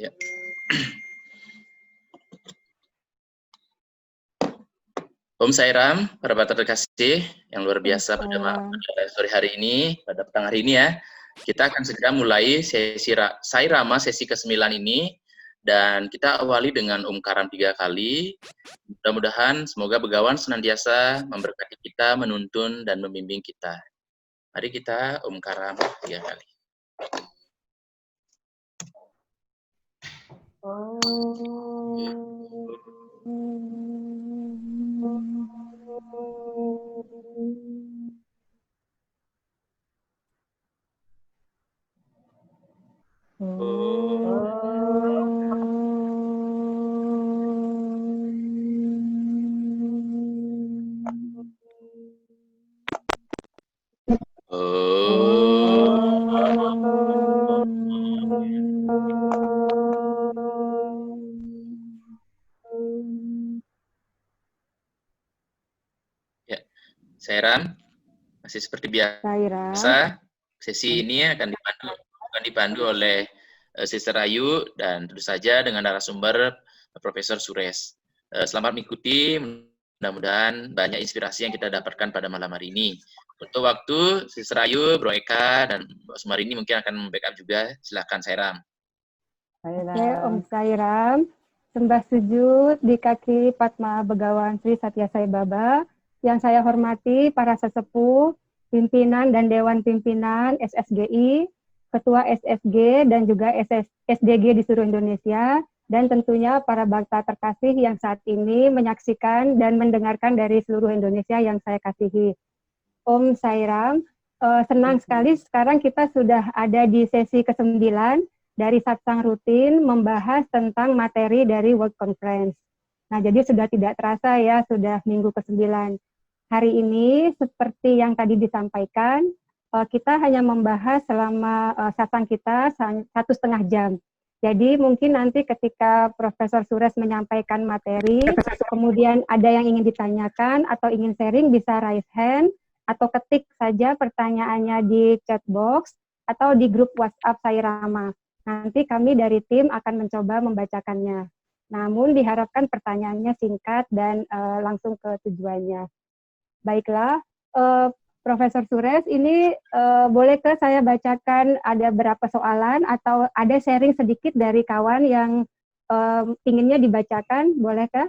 Ya. Om Sairam, para bapak terkasih yang luar biasa pada sore hari ini, pada petang hari ini ya. Kita akan segera mulai sesi Sairama sesi ke-9 ini, dan kita awali dengan Omkaram 3 kali. Mudah-mudahan semoga Begawan senantiasa memberkati kita, menuntun dan membimbing kita. Mari kita Omkaram 3 kali. Ya, Sairam, masih seperti biasa. Sesi ini akan dipandu oleh Sister Ayu dan tentu saja dengan narasumber Profesor Suresh. Selamat mengikuti, mudah-mudahan banyak inspirasi yang kita dapatkan pada malam hari ini. Untuk waktu, Sister Ayu, Bro Eka, dan Mbak Sumarini mungkin akan membackup juga. Silakan Sairam. Oke, Om Sairam. Sembah sujud di kaki Padma Begawan Sri Satya Sai Baba. Yang saya hormati para sesepuh, pimpinan dan Dewan Pimpinan SSGI, Ketua SSG dan juga SDG di seluruh Indonesia, dan tentunya para bakta terkasih yang saat ini menyaksikan dan mendengarkan dari seluruh Indonesia yang saya kasihi. Om Sairam, senang sekali sekarang kita sudah ada di sesi ke-9 dari satsang rutin membahas tentang materi dari World Conference. Nah, jadi sudah tidak terasa ya, sudah minggu ke-9. Hari ini, seperti yang tadi disampaikan, kita hanya membahas selama satsang kita 1,5 jam. Jadi mungkin nanti ketika Profesor Suresh menyampaikan materi, kemudian ada yang ingin ditanyakan atau ingin sharing, bisa raise hand, atau ketik saja pertanyaannya di chat box, atau di grup WhatsApp Sairama. Nanti kami dari tim akan mencoba membacakannya. Namun diharapkan pertanyaannya singkat dan langsung ke tujuannya. Baiklah, Profesor Suresh, ini bolehkah saya bacakan ada berapa soalan atau ada sharing sedikit dari kawan yang inginnya dibacakan, bolehkah?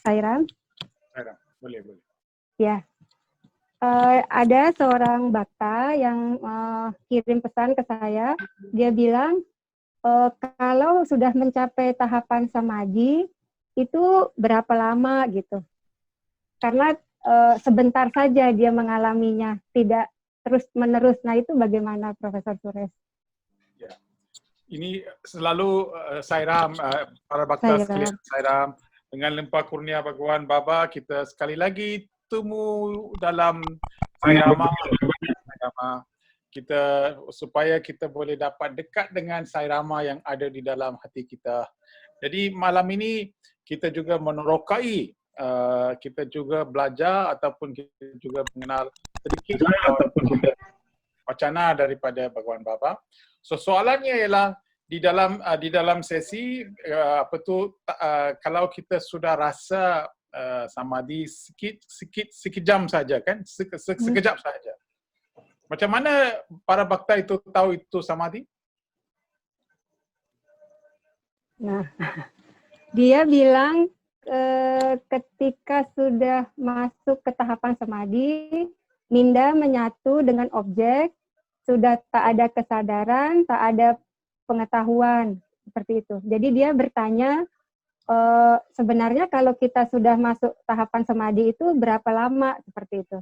Sairam? Sairam, boleh. Ya. Ada seorang bakta yang kirim pesan ke saya. Dia bilang, kalau sudah mencapai tahapan samadhi, itu berapa lama gitu? Karena sebentar saja dia mengalaminya, tidak terus-menerus. Nah, itu bagaimana, Profesor Suresh? Ya. Ini selalu Sairam, para bakta sekalian Sairam, dengan limpah kurnia Bhagawan Baba, kita sekali lagi temu dalam Sairama kita, supaya kita boleh dapat dekat dengan Sairama yang ada di dalam hati kita. Jadi malam ini kita juga menerokai, kita juga belajar ataupun kita juga mengenal sedikit wacana daripada Bhagawan Baba. So soalannya ialah di dalam sesi kalau kita sudah rasa samadhi sikit jam saja kan, sekejap saja. Macam mana para bakta itu tahu itu samadhi? Nah, dia bilang ketika sudah masuk ke tahapan samadhi, minda menyatu dengan objek, sudah tak ada kesadaran, tak ada pengetahuan, seperti itu. Jadi dia bertanya, sebenarnya kalau kita sudah masuk tahapan samadhi itu berapa lama, seperti itu.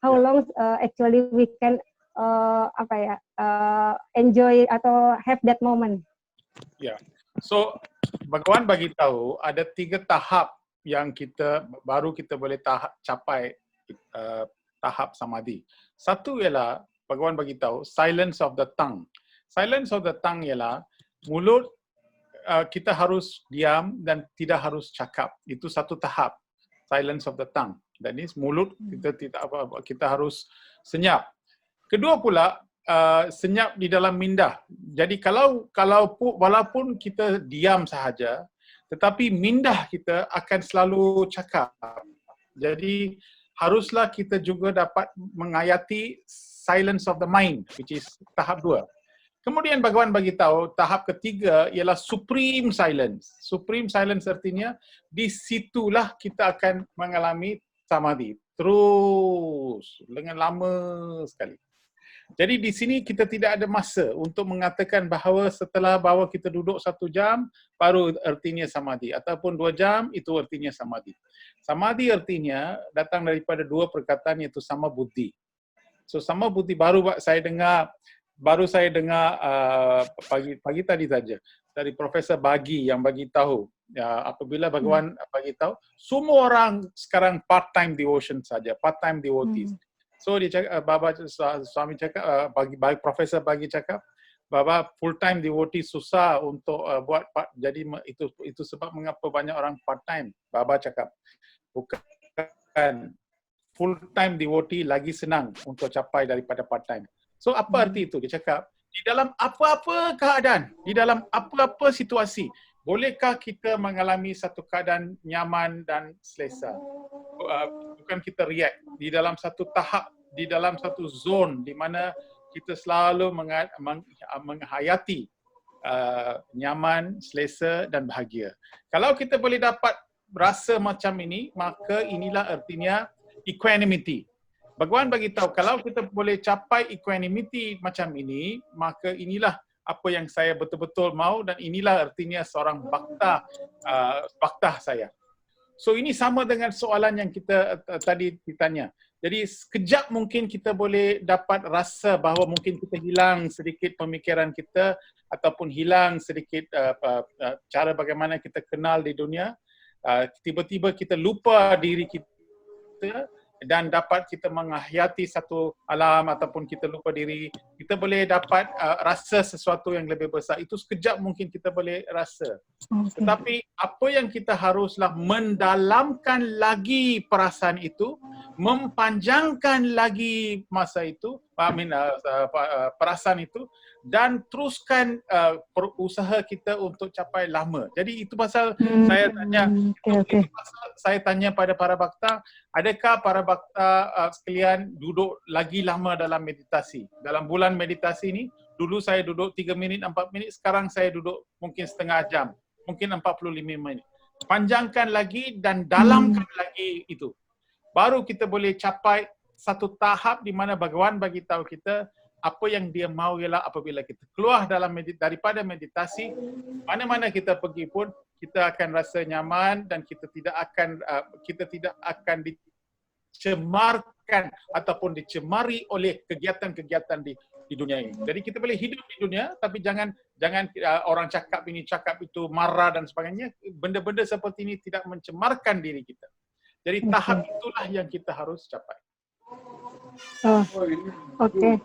How long actually we can enjoy atau have that moment. Ya, so Bhagawan bagi tahu ada 3 tahap yang baru kita boleh capai tahap samadhi. Satu ialah Bhagawan bagi tahu silence of the tongue. Silence of the tongue ialah mulut kita harus diam dan tidak harus cakap. Itu satu tahap silence of the tongue. Dan ini mulut kita harus senyap. Kedua pula senyap di dalam minda. Jadi walaupun kita diam sahaja, tetapi minda kita akan selalu cakap. Jadi haruslah kita juga dapat mengayati silence of the mind, which is tahap 2. Kemudian Bhagawan bagi tahu tahap ketiga ialah supreme silence. Supreme silence artinya di situlah kita akan mengalami samadhi. Terus dengan lama sekali. Jadi di sini kita tidak ada masa untuk mengatakan bahawa setelah kita duduk 1 jam, baru artinya samadhi. Ataupun 2 jam, itu artinya samadhi. Samadhi artinya datang daripada 2 perkataan iaitu sama buddhi. So sama buddhi baru saya dengar pagi tadi saja dari Profesor Bagi yang bagi tahu apabila Bhagawan bagi tahu semua orang sekarang part-time devotion saja, part-time devotees. So dia cakap, Swami cakap, Profesor Bagi cakap, bahwa full-time devotee susah untuk buat, jadi itu sebab mengapa banyak orang part-time. Baba cakap, bukan full-time devotee lagi senang untuk capai daripada part-time. So apa arti itu? Dia cakap, di dalam apa-apa keadaan, di dalam apa-apa situasi, bolehkah kita mengalami satu keadaan nyaman dan selesa? Bukan kita react di dalam satu tahap, di dalam satu zone di mana kita selalu menghayati nyaman, selesa dan bahagia. Kalau kita boleh dapat rasa macam ini, maka inilah artinya equanimity. Bhagawan bagi tahu kalau kita boleh capai equanimity macam ini, maka inilah apa yang saya betul-betul mau dan inilah artinya seorang bhakta saya. So ini sama dengan soalan yang kita tadi ditanya. Jadi sekejap mungkin kita boleh dapat rasa bahawa mungkin kita hilang sedikit pemikiran kita ataupun hilang sedikit cara bagaimana kita kenal di dunia. Tiba-tiba kita lupa diri kita dan dapat kita menghayati satu alam ataupun kita lupa diri, kita boleh dapat rasa sesuatu yang lebih besar. Itu sekejap mungkin kita boleh rasa. Tetapi apa yang kita haruslah mendalamkan lagi perasaan itu, mempanjangkan lagi masa itu, perasaan itu, dan teruskan usaha kita untuk capai lama. Jadi itu pasal saya tanya, itu pasal saya tanya pada para bhakta, adakah para bhakta sekalian duduk lagi lama dalam meditasi? Dalam bulan meditasi ini, dulu saya duduk 3 minit, 4 minit, sekarang saya duduk mungkin setengah jam, mungkin 45 menit. Panjangkan lagi dan dalamkan lagi itu. Baru kita boleh capai satu tahap di mana Bhagawan bagi tahu kita apa yang dia mahu ialah apabila kita keluar daripada meditasi, mana-mana kita pergi pun kita akan rasa nyaman dan kita tidak akan dicemarkan ataupun dicemari oleh kegiatan-kegiatan di dunia ini. Jadi kita boleh hidup di dunia tapi jangan orang cakap ini cakap itu, marah dan sebagainya. Benda-benda seperti ini tidak mencemarkan diri kita. Jadi tahap itulah yang kita harus capai. Oke.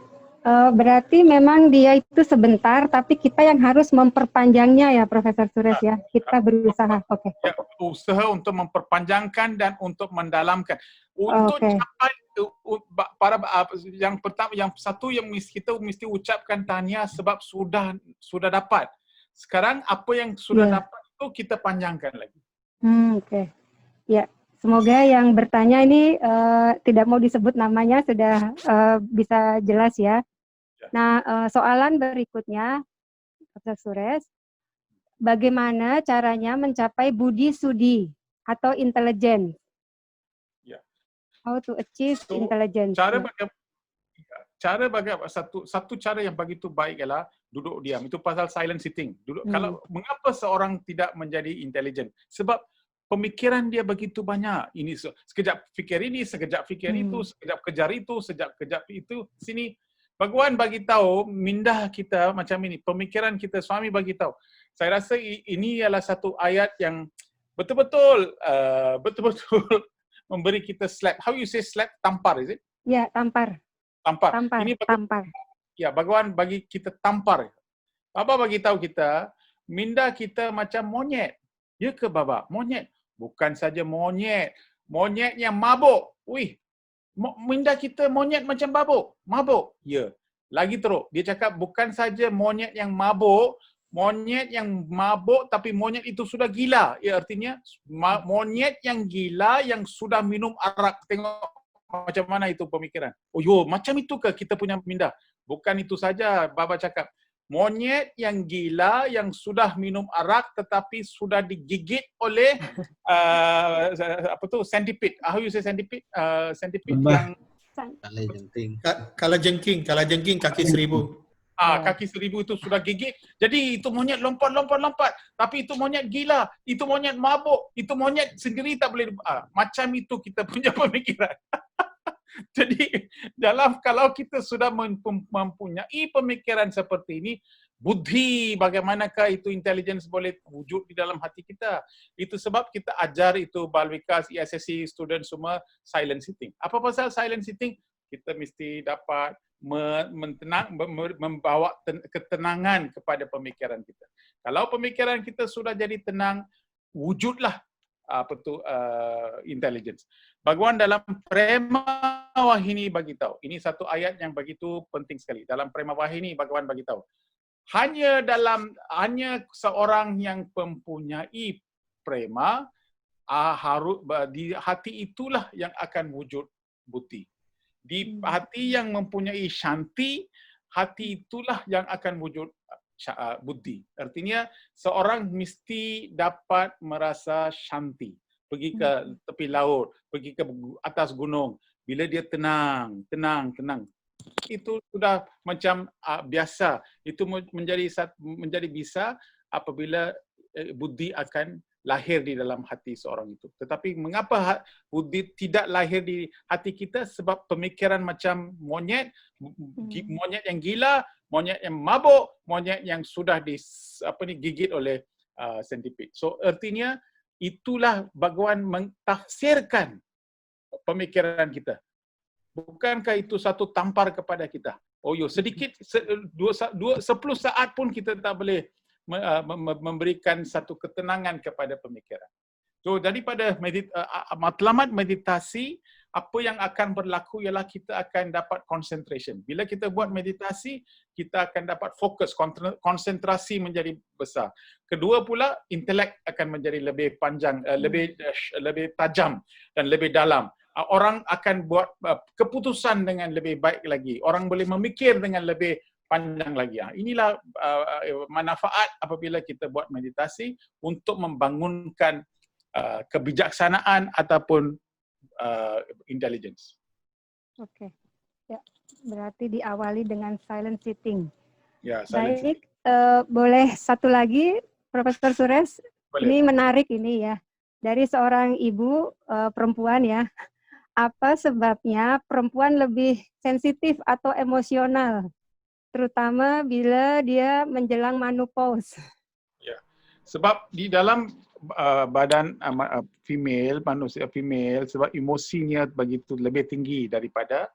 Berarti memang dia itu sebentar, tapi kita yang harus memperpanjangnya ya, Profesor Suresh ya. Kita berusaha. Oke. Ya, usaha untuk memperpanjangkan dan untuk mendalamkan. Untuk capai yang pertama, yang satu yang kita mesti ucapkan tahniah sebab sudah dapat. Sekarang apa yang sudah dapat itu kita panjangkan lagi. Oke. Ya. Semoga yang bertanya ini tidak mau disebut namanya sudah bisa jelas ya. Nah, soalan berikutnya, Profesor Suresh, bagaimana caranya mencapai budi sudi atau intelligence? Ya. How to achieve intelligence? Satu cara yang begitu baik ialah duduk diam. Itu pasal silent sitting. Kalau mengapa seorang tidak menjadi intelligent? Sebab pemikiran dia begitu banyak. Ini sekejap fikir ini, sekejap fikir itu, sekejap kejar itu, sekejap itu. Sini Bhagawan bagi tahu minda kita macam ini, pemikiran kita, Swami bagi tahu. Saya rasa ini ialah satu ayat yang betul-betul memberi kita slap. How you say slap? Tampar, is it? Ya, tampar. Tampar. Ini tampar. Ya, Bhagawan bagi kita tampar. Baba bagi tahu kita, minda kita macam monyet. Ya ke Baba? Monyet. Bukan saja monyet. Monyet yang mabuk. Wih, minda kita monyet macam mabuk. Ya. Lagi teruk, dia cakap bukan saja monyet yang mabuk tapi monyet itu sudah gila. Ya, artinya monyet yang gila yang sudah minum arak. Tengok macam mana itu pemikiran. Oh yo, macam itu ke kita punya minda? Bukan itu saja, Baba cakap. Monyet yang gila yang sudah minum arak tetapi sudah digigit oleh apa tu, centipede. How you say centipede? Centipede yang kalajengking kaki 1000. Kaki 1000 itu sudah gigit. Jadi itu monyet lompat. Tapi itu monyet gila, itu monyet mabuk, itu monyet sendiri tak boleh. Macam itu kita punya pemikiran. Jadi kalau kita sudah mempunyai pemikiran seperti ini, buddhi, bagaimanakah itu intelligence boleh wujud di dalam hati kita. Itu sebab kita ajar itu Balwikas, ESSC, student semua silent sitting. Apa pasal silent sitting? Kita mesti dapat membawa ketenangan kepada pemikiran kita. Kalau pemikiran kita sudah jadi tenang, wujudlah intelligence. Bhagawan dalam Prema Wahini bagi tahu. Ini satu ayat yang begitu penting sekali. Dalam Prema Wahini Bhagawan bagi tahu. Hanya seorang yang mempunyai prema, di hati itulah yang akan wujud buddhi. Di hati yang mempunyai shanti, hati itulah yang akan wujud buddhi. Artinya seorang mesti dapat merasa shanti. Pergi ke tepi laut, pergi ke atas gunung. Bila dia tenang. Itu sudah macam biasa. Itu menjadi bisa apabila buddhi akan lahir di dalam hati seorang itu. Tetapi mengapa buddhi tidak lahir di hati kita? Sebab pemikiran macam monyet yang gila, monyet yang mabuk, monyet yang sudah digigit oleh centipede. So artinya itulah Bhagawan mentafsirkan pemikiran kita. Bukankah itu satu tampar kepada kita? Oh yo, sedikit 10 saat pun kita tak boleh memberikan satu ketenangan kepada pemikiran. So daripada matlamat meditasi, apa yang akan berlaku ialah kita akan dapat concentration. Bila kita buat meditasi, kita akan dapat fokus, konsentrasi menjadi besar. Kedua pula, intelek akan menjadi lebih panjang, lebih tajam dan lebih dalam. Orang akan buat keputusan dengan lebih baik lagi. Orang boleh memikir dengan lebih panjang lagi. Inilah manfaat apabila kita buat meditasi untuk membangunkan kebijaksanaan ataupun intelligence. Oke. Ya, berarti diawali dengan silent sitting. Ya, silent baik, boleh satu lagi, Profesor Suresh? Boleh. Ini menarik ini ya. Dari seorang ibu perempuan ya. Apa sebabnya perempuan lebih sensitif atau emosional, terutama bila dia menjelang menopause? Ya, sebab di dalam badan manusia female, sebab emosinya begitu lebih tinggi daripada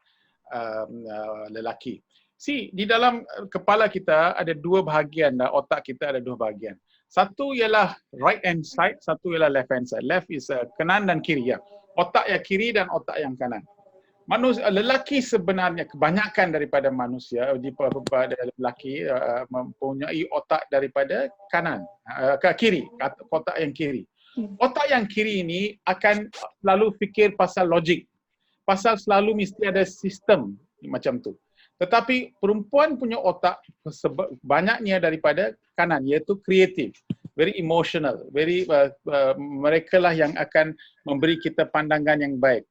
lelaki. Di dalam kepala kita ada dua bahagian, otak kita ada dua bahagian. Satu ialah right hand side, satu ialah left hand side. Left is kanan dan kiri ya. Otak yang kiri dan otak yang kanan. Lelaki sebenarnya, kebanyakan daripada manusia, daripada lelaki mempunyai otak daripada kanan, ke kiri, otak yang kiri. Otak yang kiri ini akan selalu fikir pasal logik. Pasal selalu mesti ada sistem macam tu. Tetapi perempuan punya otak banyaknya daripada kanan, iaitu kreatif. Very emotional, mereka lah yang akan memberi kita pandangan yang baik.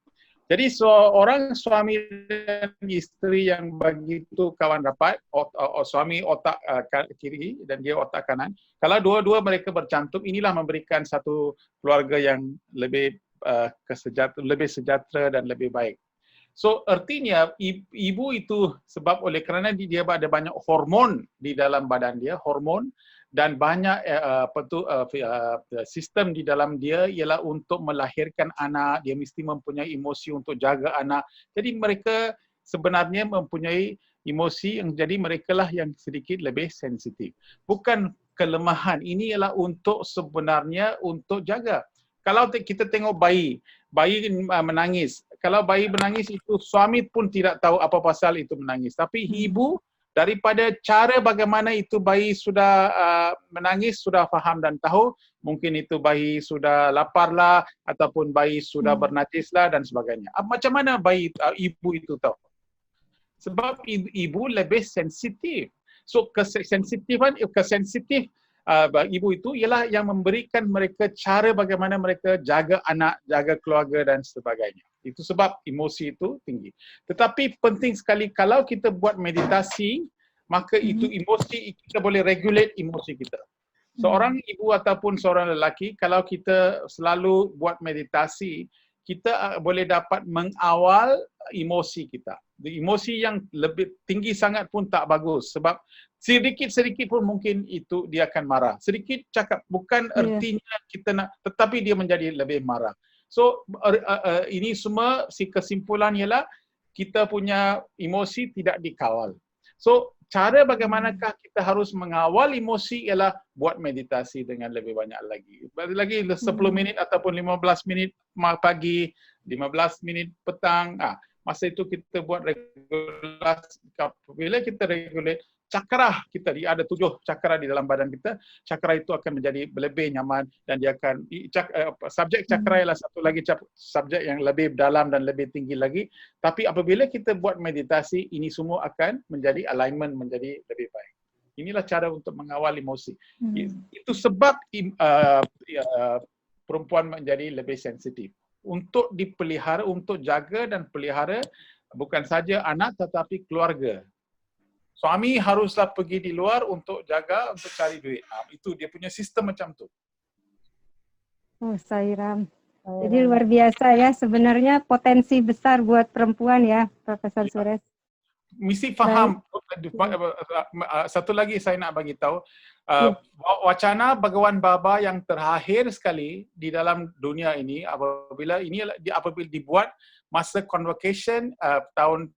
Jadi seorang suami dan isteri yang begitu kawan rapat, suami otak kiri dan dia otak kanan, kalau dua-dua mereka bercantum, inilah memberikan satu keluarga yang lebih sejahtera dan lebih baik. So artinya ibu itu sebab oleh kerana dia ada banyak hormon di dalam badan dia, hormon, dan banyak sistem di dalam dia ialah untuk melahirkan anak, dia mesti mempunyai emosi untuk jaga anak. Jadi mereka sebenarnya mempunyai emosi yang jadi mereka lah yang sedikit lebih sensitif. Bukan kelemahan, ini ialah untuk sebenarnya untuk jaga. Kalau kita tengok bayi menangis. Kalau bayi menangis itu suami pun tidak tahu apa pasal itu menangis. Tapi ibu daripada cara bagaimana itu bayi sudah menangis, sudah faham dan tahu, mungkin itu bayi sudah lapar lah, ataupun bayi sudah bernajis lah dan sebagainya. Macam mana bayi ibu itu tahu? Sebab ibu lebih sensitif. So kesensitif ibu itu ialah yang memberikan mereka cara bagaimana mereka jaga anak, jaga keluarga dan sebagainya. Itu sebab emosi itu tinggi. Tetapi penting sekali kalau kita buat meditasi, maka itu emosi, kita boleh regulate emosi kita. Seorang ibu ataupun seorang lelaki, kalau kita selalu buat meditasi, kita boleh dapat mengawal emosi kita. Emosi yang lebih tinggi sangat pun tak bagus, sebab sedikit-sedikit pun mungkin itu dia akan marah. Sedikit cakap, bukan artinya kita nak, tetapi dia menjadi lebih marah. So ini semua si kesimpulan ialah kita punya emosi tidak dikawal. So cara bagaimanakah kita harus mengawal emosi ialah buat meditasi dengan lebih banyak lagi. Lagi 10 minit ataupun 15 minit pagi, 15 minit petang. Masa itu kita buat regulasi. Bila kita regulate, cakra kita, ada 7 cakra di dalam badan kita, cakra itu akan menjadi lebih nyaman dan dia akan, subjek cakra ialah satu lagi subjek yang lebih dalam dan lebih tinggi lagi. Tapi apabila kita buat meditasi, ini semua akan menjadi alignment, menjadi lebih baik. Inilah cara untuk mengawal emosi. Itu sebab perempuan menjadi lebih sensitif. Untuk dipelihara, untuk jaga dan pelihara bukan saja anak tetapi keluarga. Suami haruslah pergi di luar untuk jaga, untuk cari duit. Itu dia punya sistem macam tu. Oh, Sairam. Jadi luar biasa ya, sebenarnya potensi besar buat perempuan ya, Profesor Suresh. Mesti faham. Satu lagi saya nak bagi tahu, wacana Bhagawan Baba yang terakhir sekali di dalam dunia ini, apabila dibuat masa convocation tahun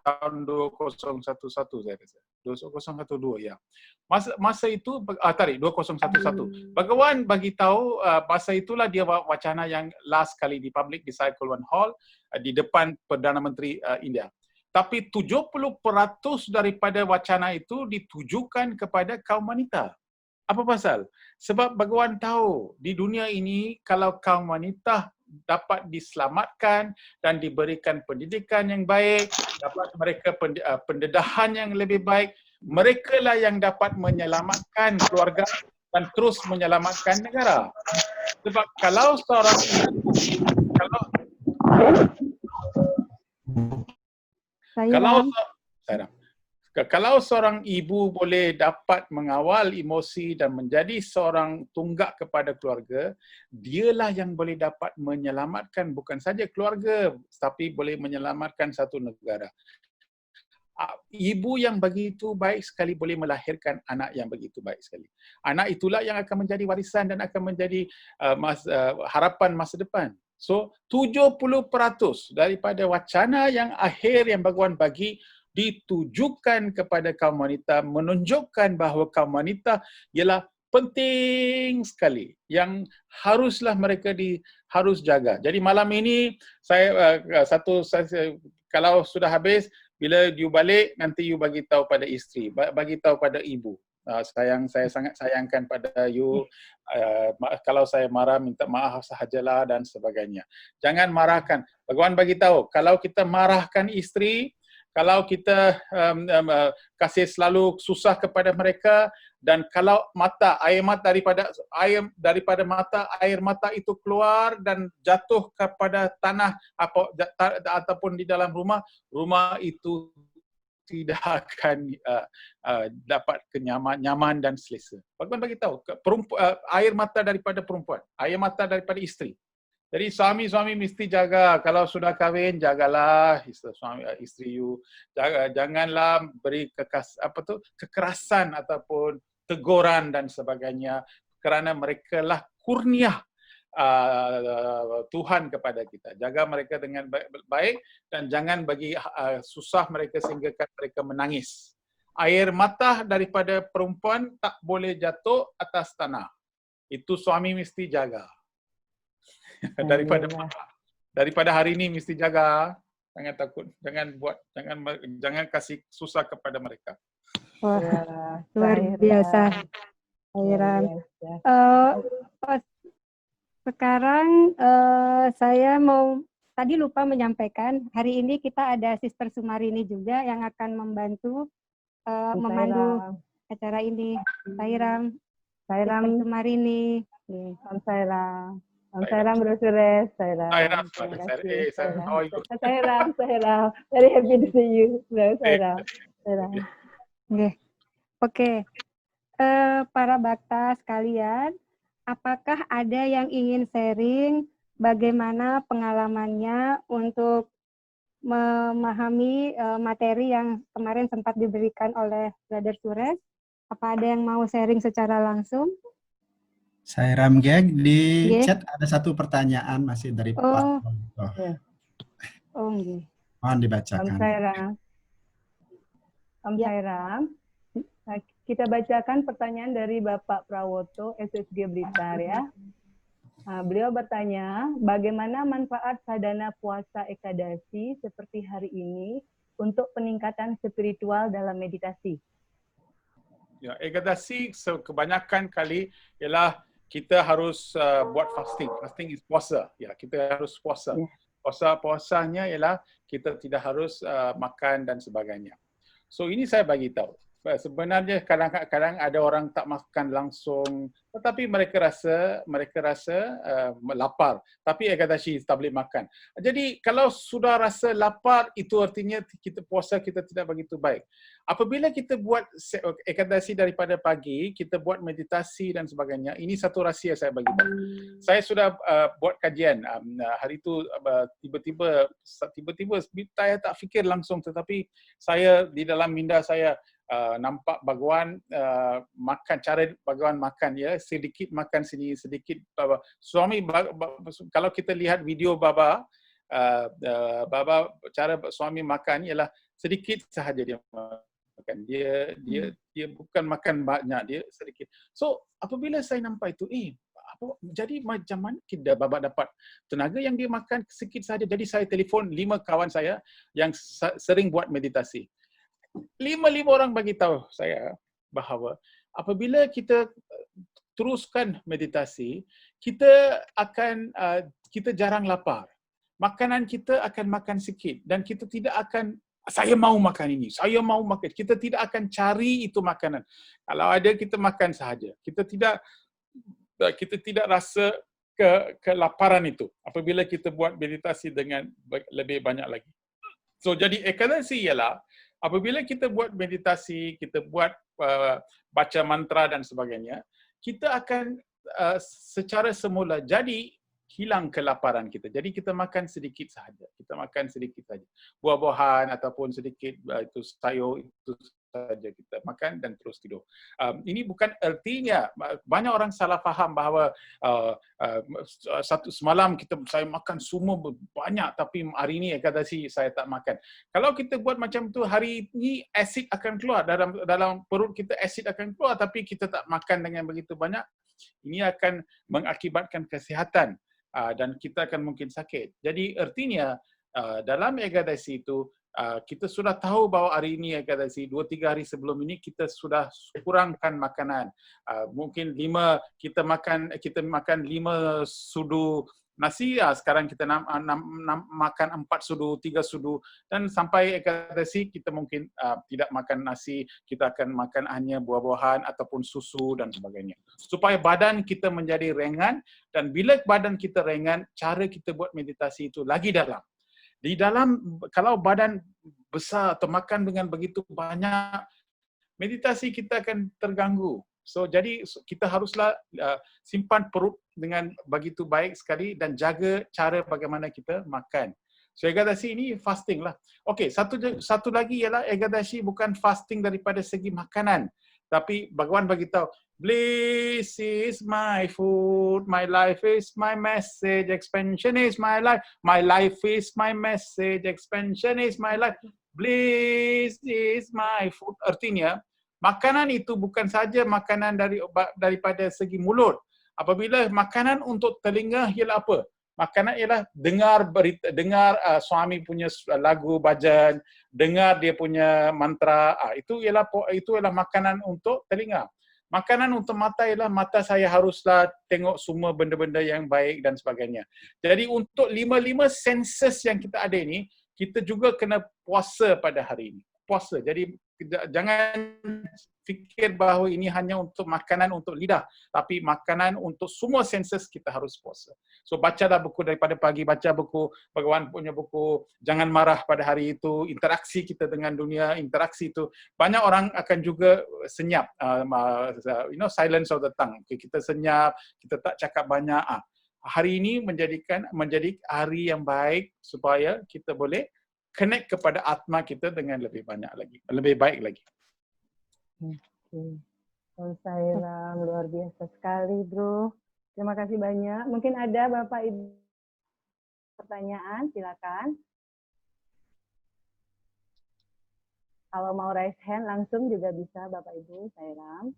2011 saya rasa. 2012 ya. Masa itu 2011. Bhagawan bagi tahu masa itulah dia wacana yang last kali di public di Cycle One Hall di depan Perdana Menteri India. Tapi 70% daripada wacana itu ditujukan kepada kaum wanita. Apa pasal? Sebab Bhagawan tahu di dunia ini kalau kaum wanita dapat diselamatkan dan diberikan pendidikan yang baik, dapat mereka pendedahan yang lebih baik, mereka lah yang dapat menyelamatkan keluarga dan terus menyelamatkan negara. Sebab kalau seorang kalau seorang ibu boleh dapat mengawal emosi dan menjadi seorang tunggak kepada keluarga, dialah yang boleh dapat menyelamatkan bukan saja keluarga, tapi boleh menyelamatkan satu negara. Ibu yang begitu baik sekali boleh melahirkan anak yang begitu baik sekali. Anak itulah yang akan menjadi warisan dan akan menjadi harapan masa depan. So, 70% daripada wacana yang akhir yang Bhagawan bagi ditujukan kepada kaum wanita, menunjukkan bahawa kaum wanita ialah penting sekali yang haruslah mereka harus jaga. Jadi malam ini saya kalau sudah habis, bila you balik nanti you bagi tahu pada isteri, bagi tahu pada ibu. Saya sangat sayangkan pada you. Kalau saya marah, minta maaf sahajalah dan sebagainya. Jangan marahkan. Bhagawan bagi tahu, kalau kita marahkan isteri, kalau kita kasih selalu susah kepada mereka, dan kalau air mata itu keluar dan jatuh kepada tanah ataupun di dalam rumah itu tidak akan dapat nyaman dan selesa. Bagaimana bagi tahu air mata daripada perempuan, air mata daripada isteri. Jadi suami mesti jaga, kalau sudah kahwin jagalah isteri you. Janganlah beri kekerasan ataupun teguran dan sebagainya, kerana mereka lah kurnia Tuhan kepada kita. Jaga mereka dengan baik dan jangan bagi susah mereka sehingga mereka menangis. Air mata daripada perempuan tak boleh jatuh atas tanah. Itu suami mesti jaga. Daripada hari ini mesti jaga. Jangan takut, jangan kasih susah kepada mereka. Wah, Ya, luar biasa, Sairam. Sekarang saya mau tadi lupa menyampaikan, hari ini kita ada Sister Sumarini juga yang akan membantu memandu acara ini. Sairam, Sister Sumarini. Om Sairam. Om Sairam Brosures. Sairam, how are you? Sairam. Very happy to see you, Bro Sairam. Oke. Para bakta sekalian, apakah ada yang ingin sharing bagaimana pengalamannya untuk memahami materi yang kemarin sempat diberikan oleh Brother Suresh? Apa ada yang mau sharing secara langsung? Sairam Geg, di chat ada satu pertanyaan masih dari Pak. Mohon dibacakan. Om Sairam, kita bacakan pertanyaan dari Bapak Prawoto, SSG Blitar ya. Beliau bertanya, bagaimana manfaat sadhana puasa Ekadasi seperti hari ini untuk peningkatan spiritual dalam meditasi? Ya, Ekadasi kebanyakan kali ialah kita harus buat fasting. Fasting is puasa. Ya, kita harus puasa. Puasanya ialah kita tidak harus makan dan sebagainya. So ini saya bagi tahu. Sebenarnya kadang-kadang ada orang tak makan langsung, tetapi mereka rasa lapar. Tapi Ekadashi tak boleh makan. Jadi kalau sudah rasa lapar, itu artinya kita puasa kita tidak begitu baik. Apabila kita buat Ekadashi daripada pagi, kita buat meditasi dan sebagainya, ini satu rahsia saya bagi tahu. Saya sudah buat kajian hari itu, tiba-tiba saya tak fikir langsung, tetapi saya di dalam minda saya nampak Bhagawan makan, cara Bhagawan makan ya, sedikit makan sini, sedikit suami. Kalau kita lihat video Baba, cara suami makan ialah sedikit sahaja dia makan. Dia bukan makan banyak, dia sedikit. So apabila saya nampak itu, jadi macam mana kita Baba dapat tenaga yang dia makan sedikit sahaja. Jadi saya telefon 5 kawan saya yang sering buat meditasi. 5 orang bagi tahu saya bahawa apabila kita teruskan meditasi, kita jarang lapar. Makanan kita akan makan sikit dan kita tidak akan saya mau makan ini, saya mau makan. Kita tidak akan cari itu makanan. Kalau ada kita makan sahaja. Kita tidak rasa kelaparan itu apabila kita buat meditasi dengan lebih banyak lagi. So jadi Ekadasi ialah apabila kita buat meditasi, kita buat baca mantra dan sebagainya, kita akan secara semula jadi hilang kelaparan kita. Jadi kita makan sedikit sahaja. Kita makan sedikit saja. Buah-buahan ataupun sedikit itu sayur itu saja kita makan dan terus tidur. Ini bukan artinya banyak orang salah faham bahawa satu semalam saya makan semua banyak tapi hari ini Ekadasi saya tak makan. Kalau kita buat macam tu, hari ini asid akan keluar dalam perut kita, asid akan keluar tapi kita tak makan dengan begitu banyak. Ini akan mengakibatkan kesihatan dan kita akan mungkin sakit. Jadi artinya dalam Ekadasi itu kita sudah tahu bahawa hari ini Ekadasi, 2-3 hari sebelum ini kita sudah kurangkan makanan. Mungkin kita makan 5 sudu nasi, sekarang kita makan 4 sudu, 3 sudu, dan sampai Ekadasi kita mungkin tidak makan nasi, kita akan makan hanya buah-buahan ataupun susu dan sebagainya. Supaya badan kita menjadi ringan, dan bila badan kita ringan, cara kita buat meditasi itu lagi dalam. Di dalam, kalau badan besar atau makan dengan begitu banyak, meditasi kita akan terganggu. So jadi kita haruslah simpan perut dengan begitu baik sekali dan jaga cara bagaimana kita makan. So Ekadasi ini fasting lah. Okey, satu lagi ialah Ekadasi bukan fasting daripada segi makanan, tapi Bhagawan bagi tahu, bliss is my food, my life is my message, expansion is my life is my message, expansion is my life, bliss is my food. Artinya, makanan itu bukan saja makanan daripada segi mulut. Apabila makanan untuk telinga ialah apa? Makanan ialah dengar berita, dengar suami punya lagu bhajan, dengar dia punya mantra. Itu ialah makanan untuk telinga. Makanan untuk mata ialah mata saya haruslah tengok semua benda-benda yang baik dan sebagainya. Jadi untuk lima senses yang kita ada ini, kita juga kena puasa pada hari ini. Puasa. Jadi jangan fikir bahawa ini hanya untuk makanan untuk lidah, tapi makanan untuk semua senses kita harus puasa. So bacalah buku daripada pagi, baca buku, Bhagawan punya buku, jangan marah pada hari itu, interaksi kita dengan dunia, interaksi itu. Banyak orang akan juga senyap, silence of the tongue. Okay, kita senyap, kita tak cakap banyak. Hari ini menjadi hari yang baik supaya kita boleh connect kepada atma kita dengan lebih banyak lagi, lebih baik lagi. Om Sairam, luar biasa sekali, Bro. Terima kasih banyak. Mungkin ada Bapak Ibu pertanyaan, silakan. Kalau mau raise hand langsung juga bisa, Bapak Ibu, Sairam.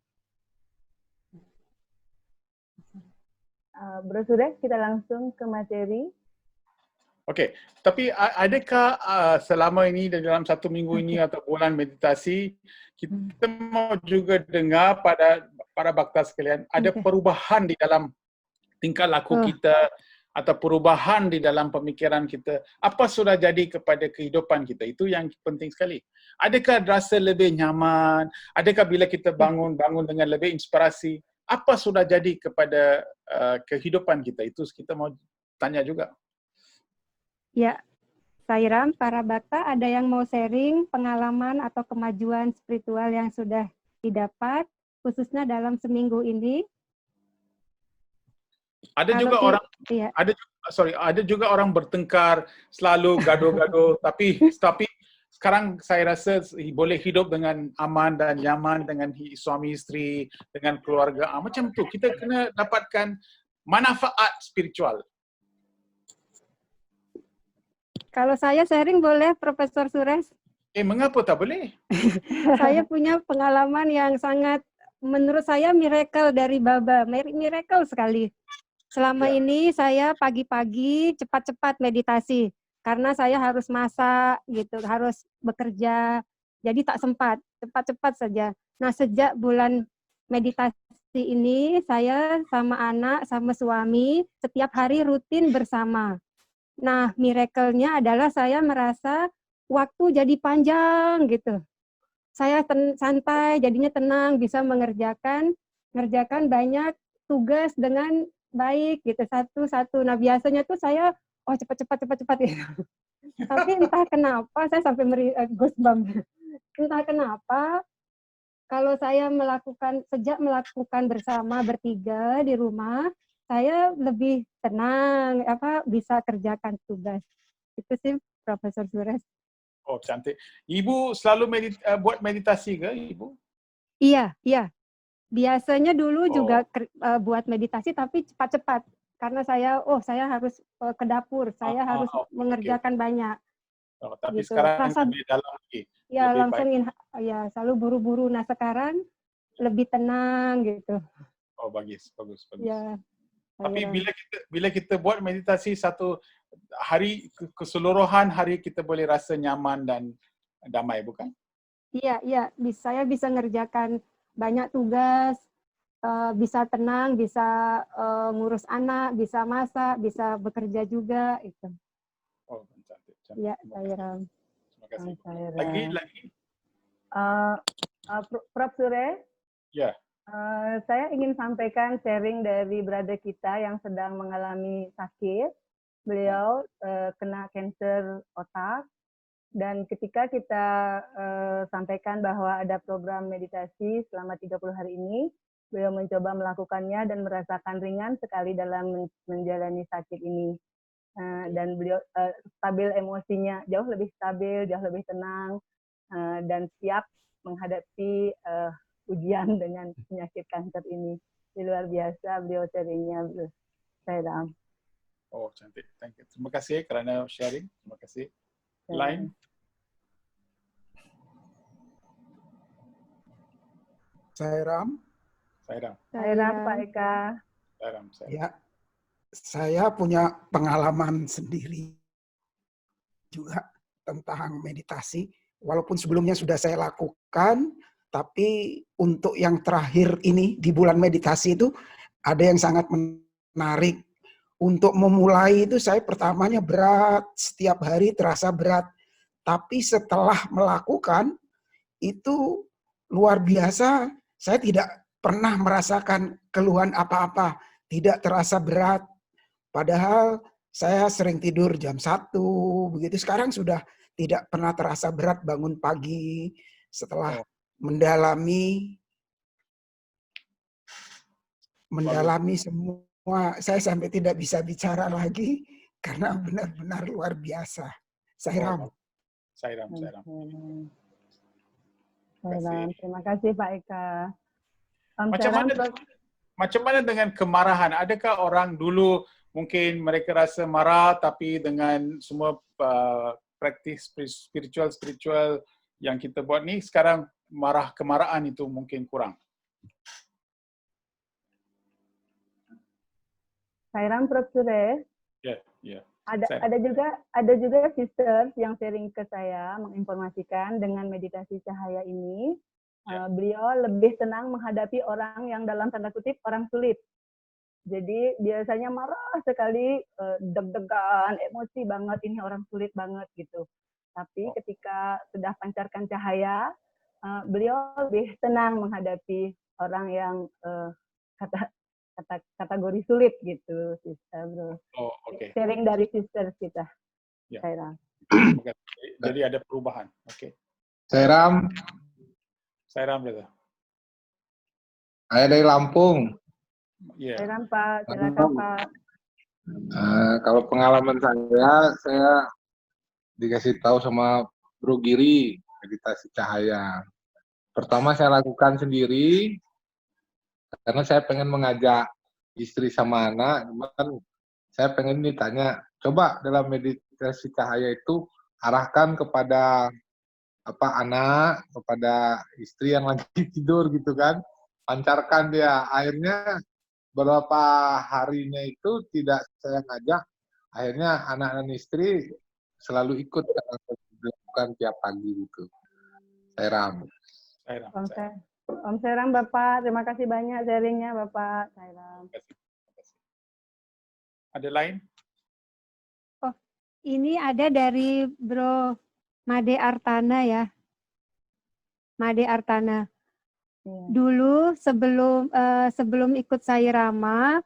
Bro Suresh, kita langsung ke materi. Okey, tapi adakah selama ini dalam satu minggu ini atau bulan meditasi, kita mau juga dengar pada para bhakta sekalian, ada perubahan di dalam tingkah laku kita atau perubahan di dalam pemikiran kita. Apa sudah jadi kepada kehidupan kita? Itu yang penting sekali. Adakah rasa lebih nyaman? Adakah bila kita bangun dengan lebih inspirasi? Apa sudah jadi kepada kehidupan kita? Itu kita mau tanya juga. Ya, Sairam, para bhakta ada yang mau sharing pengalaman atau kemajuan spiritual yang sudah didapat, khususnya dalam seminggu ini? Ada juga orang, iya. ada juga orang bertengkar, selalu gaduh-gaduh, tapi sekarang saya rasa boleh hidup dengan aman dan nyaman dengan suami isteri, dengan keluarga. Macam tu, kita kena dapatkan manfaat spiritual. Kalau saya sharing boleh, Profesor Suresh? Mengapa tak boleh? Saya punya pengalaman yang sangat, menurut saya miracle dari Baba, miracle sekali. Selama ini saya pagi-pagi cepat-cepat meditasi, karena saya harus masak, gitu, harus bekerja, jadi tak sempat, cepat-cepat saja. Nah, sejak bulan meditasi ini, saya sama anak, sama suami, setiap hari rutin bersama. Nah, miracle-nya adalah saya merasa waktu jadi panjang gitu. Saya santai, jadinya tenang, bisa mengerjakan banyak tugas dengan baik gitu, satu-satu. Nah, biasanya tuh saya cepat gitu. Tapi entah kenapa saya sampai goosebumps. Entah kenapa kalau saya sejak melakukan bersama bertiga di rumah, saya lebih tenang, bisa kerjakan tugas. Itu sih, Profesor Suresh. Oh, cantik. Ibu selalu buat meditasi ke, Ibu? Iya. Biasanya dulu juga buat meditasi, tapi cepat-cepat. Karena saya harus ke dapur, saya harus mengerjakan banyak. Tapi gitu. Sekarang lebih dalam lagi. Ya, langsung selalu buru-buru. Nah, sekarang lebih tenang gitu. Oh, bagus. Ya, tapi bila kita buat meditasi satu hari, keseluruhan hari kita boleh rasa nyaman dan damai, bukan? Iya. Saya bisa ngerjakan banyak tugas, bisa tenang, bisa ngurus anak, bisa masak, bisa bekerja juga itu. Oh, cantik. Ya, Sairam. Terima kasih. Lagi? Prof. Suresh? Ya. Saya ingin sampaikan sharing dari brother kita yang sedang mengalami sakit. Beliau kena kanker otak, dan ketika kita sampaikan bahwa ada program meditasi selama 30 hari ini, beliau mencoba melakukannya dan merasakan ringan sekali dalam menjalani sakit ini. Dan beliau stabil emosinya, jauh lebih stabil, jauh lebih tenang, dan siap menghadapi ujian dengan penyakit kanker ini. Luar biasa beliau sharingnya, Bro Sairam. Oh, cantik. Thank you. Terima kasih kerana sharing. Terima kasih. Lain? Sairam. Sairam, Pak Eka. Sairam. Ya. saya punya pengalaman sendiri juga tentang meditasi. Walaupun sebelumnya sudah saya lakukan, tapi untuk yang terakhir ini di bulan meditasi itu ada yang sangat menarik. Untuk memulai itu saya pertamanya berat, setiap hari terasa berat. Tapi setelah melakukan itu luar biasa, saya tidak pernah merasakan keluhan apa-apa, tidak terasa berat. Padahal saya sering tidur jam 1, begitu. Sekarang sudah tidak pernah terasa berat bangun pagi setelah mendalami semua. Saya sampai tidak bisa bicara lagi karena benar-benar luar biasa. Sairam. Sairam. Terima kasih Pak Eka. Macam mana dengan kemarahan? Adakah orang dulu mungkin mereka rasa marah, tapi dengan semua praktis spiritual yang kita buat ni, sekarang kemarahan itu mungkin kurang? Sairam Prof. Suresh. Ya. Ada juga sisters yang sharing ke saya menginformasikan dengan meditasi cahaya ini, beliau lebih tenang menghadapi orang yang dalam tanda kutip orang sulit. Jadi biasanya marah sekali, deg-degan, emosi banget, ini orang sulit banget gitu. Tapi ketika sudah pancarkan cahaya, beliau lebih tenang menghadapi orang yang kategori sulit gitu, sister bro. Okay. Sharing dari sisters kita. Ya. Sairam. Jadi ada perubahan. Oke. Sairam. Brother. Saya dari Lampung. Yeah. Sairam Pak, silakan Pak. Kalau pengalaman saya dikasih tahu sama Bro Giri meditasi cahaya. Pertama saya lakukan sendiri karena saya pengen mengajak istri sama anak, cuman saya pengen ditanya, coba dalam meditasi cahaya itu arahkan kepada anak, kepada istri yang lagi tidur gitu kan, pancarkan dia. Akhirnya beberapa harinya itu tidak saya ngajak, akhirnya anak dan istri selalu ikut dilakukan tiap pagi gitu. Sairam. Om Sairam Bapak, terima kasih banyak sharingnya Bapak. Sairam. Ada lain? Oh, ini ada dari Bro Made Artana ya. Made Artana. Dulu sebelum ikut Sairama,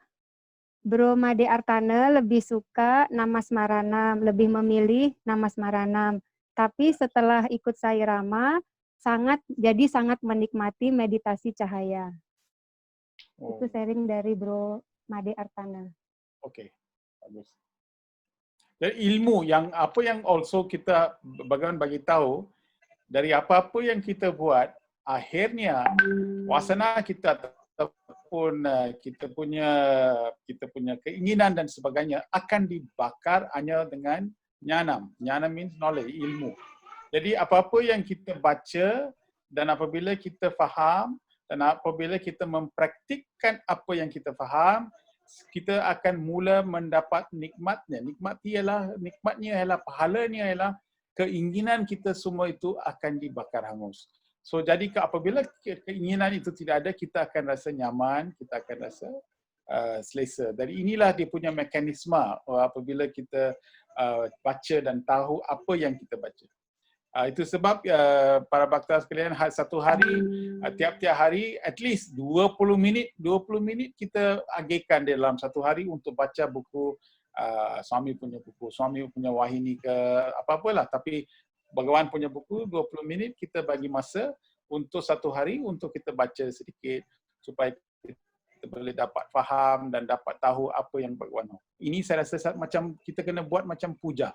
Bro Made Artana lebih suka Namas Maranam, lebih memilih Namas Maranam. Tapi setelah ikut Sairama, sangat menikmati meditasi cahaya. Itu sharing dari Bro Made Artana. Oke, bagus. Dan ilmu yang also kita bagi tahu dari apa-apa yang kita buat, akhirnya wasana kita ataupun kita punya keinginan dan sebagainya akan dibakar hanya dengan nyanam. Nyanam means knowledge, ilmu. Jadi apa-apa yang kita baca dan apabila kita faham dan apabila kita mempraktikkan apa yang kita faham, kita akan mula mendapat nikmatnya. Nikmatnya ialah pahalanya ialah keinginan kita semua itu akan dibakar hangus. So jadi apabila keinginan itu tidak ada, kita akan rasa nyaman, kita akan rasa selesa. Dari inilah dia punya mekanisme apabila kita baca dan tahu apa yang kita baca. Itu sebab para bakta sekalian, satu hari, tiap-tiap hari at least 20 minit kita agihkan dalam satu hari untuk baca buku, suami punya buku, suami punya Wahini ke apa-apalah, tapi Bhagawan punya buku, 20 minit kita bagi masa untuk satu hari untuk kita baca sedikit supaya kita boleh dapat faham dan dapat tahu apa yang Bhagawan mahu. Ini saya rasa macam kita kena buat macam puja.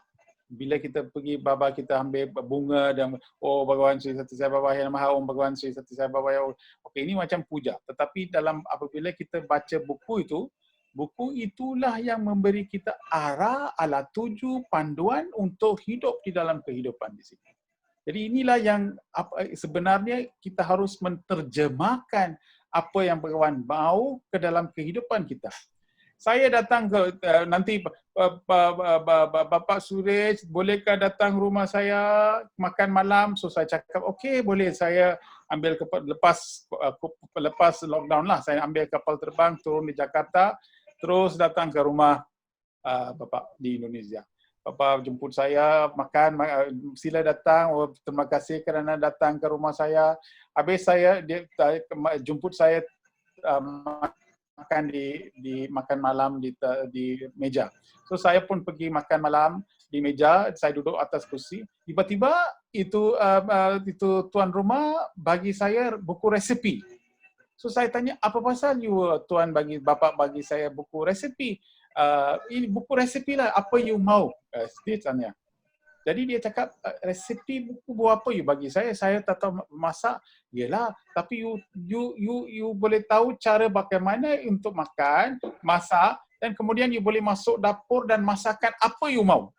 Bila kita pergi Baba, kita ambil bunga dan Bhagawan Sri Sati Sai Baba Yang Maha, Bhagawan Sri Sati Sai Baba Yang. Okey, ini macam puja. Tetapi apabila kita baca buku itulah yang memberi kita arah, ala tuju, panduan untuk hidup di dalam kehidupan di sini. Jadi inilah yang sebenarnya kita harus menerjemahkan apa yang Bhagawan mahu ke dalam kehidupan kita. saya datang ke nanti Bapak Suresh, bolehkah datang rumah saya makan malam? So saya cakap okey, boleh. Saya ambil lepas lockdown lah, saya ambil kapal terbang turun di Jakarta, terus datang ke rumah Bapak di Indonesia. Bapak jemput saya makan, sila datang. Oh, terima kasih kerana datang ke rumah saya. Habis dia jemput saya makan di makan malam di meja. So saya pun pergi makan malam di meja, saya duduk atas kursi. Tiba-tiba itu tuan rumah bagi saya buku resepi. So saya tanya, apa pasal bapak bagi saya buku resepi? Ini buku resepi lah, apa you mau? Dia tanya. Jadi dia cakap, resepi buku apa you bagi saya tak tahu masak. Yelah, tapi you boleh tahu cara bagaimana untuk makan, masak, dan kemudian you boleh masuk dapur dan masakan apa you mau.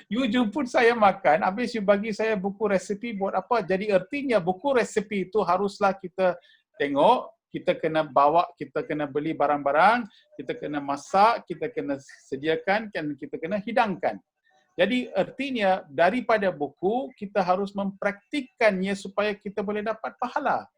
You jemput saya makan, habis you bagi saya buku resepi buat apa? Jadi artinya buku resepi itu haruslah kita tengok, kita kena bawa, kita kena beli barang-barang, kita kena masak, kita kena sediakan, dan kita kena hidangkan. Jadi artinya daripada buku, kita harus mempraktikkannya supaya kita boleh dapat pahala.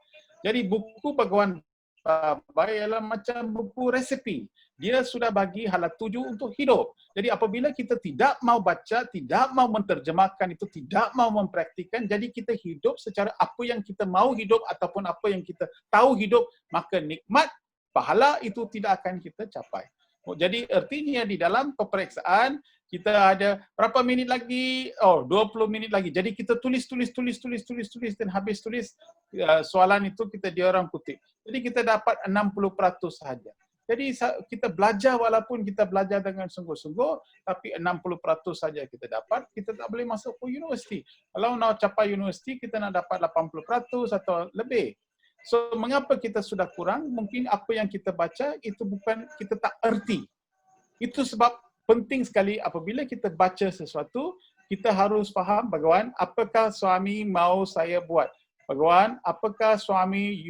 Jadi buku Bhagawan Baba ialah macam buku resepi. Dia sudah bagi halat 7 untuk hidup. Jadi apabila kita tidak mau baca, tidak mau menterjemahkan itu, tidak mau mempraktikkan, jadi kita hidup secara apa yang kita mau hidup ataupun apa yang kita tahu hidup, maka nikmat pahala itu tidak akan kita capai. Jadi artinya di dalam peperiksaan kita ada berapa minit lagi? 20 minit lagi. Jadi kita tulis dan habis tulis soalan itu dia orang kutip. Jadi kita dapat 60% sahaja. Jadi kita belajar walaupun kita belajar dengan sungguh-sungguh, tapi 60% saja kita dapat, kita tak boleh masuk ke universiti. Kalau nak capai universiti, kita nak dapat 80% atau lebih. So, mengapa kita sudah kurang? Mungkin apa yang kita baca itu bukan kita tak erti. Itu sebab penting sekali apabila kita baca sesuatu, kita harus faham, Bhagawan, apakah suami mau saya buat? Bhagawan, apakah suami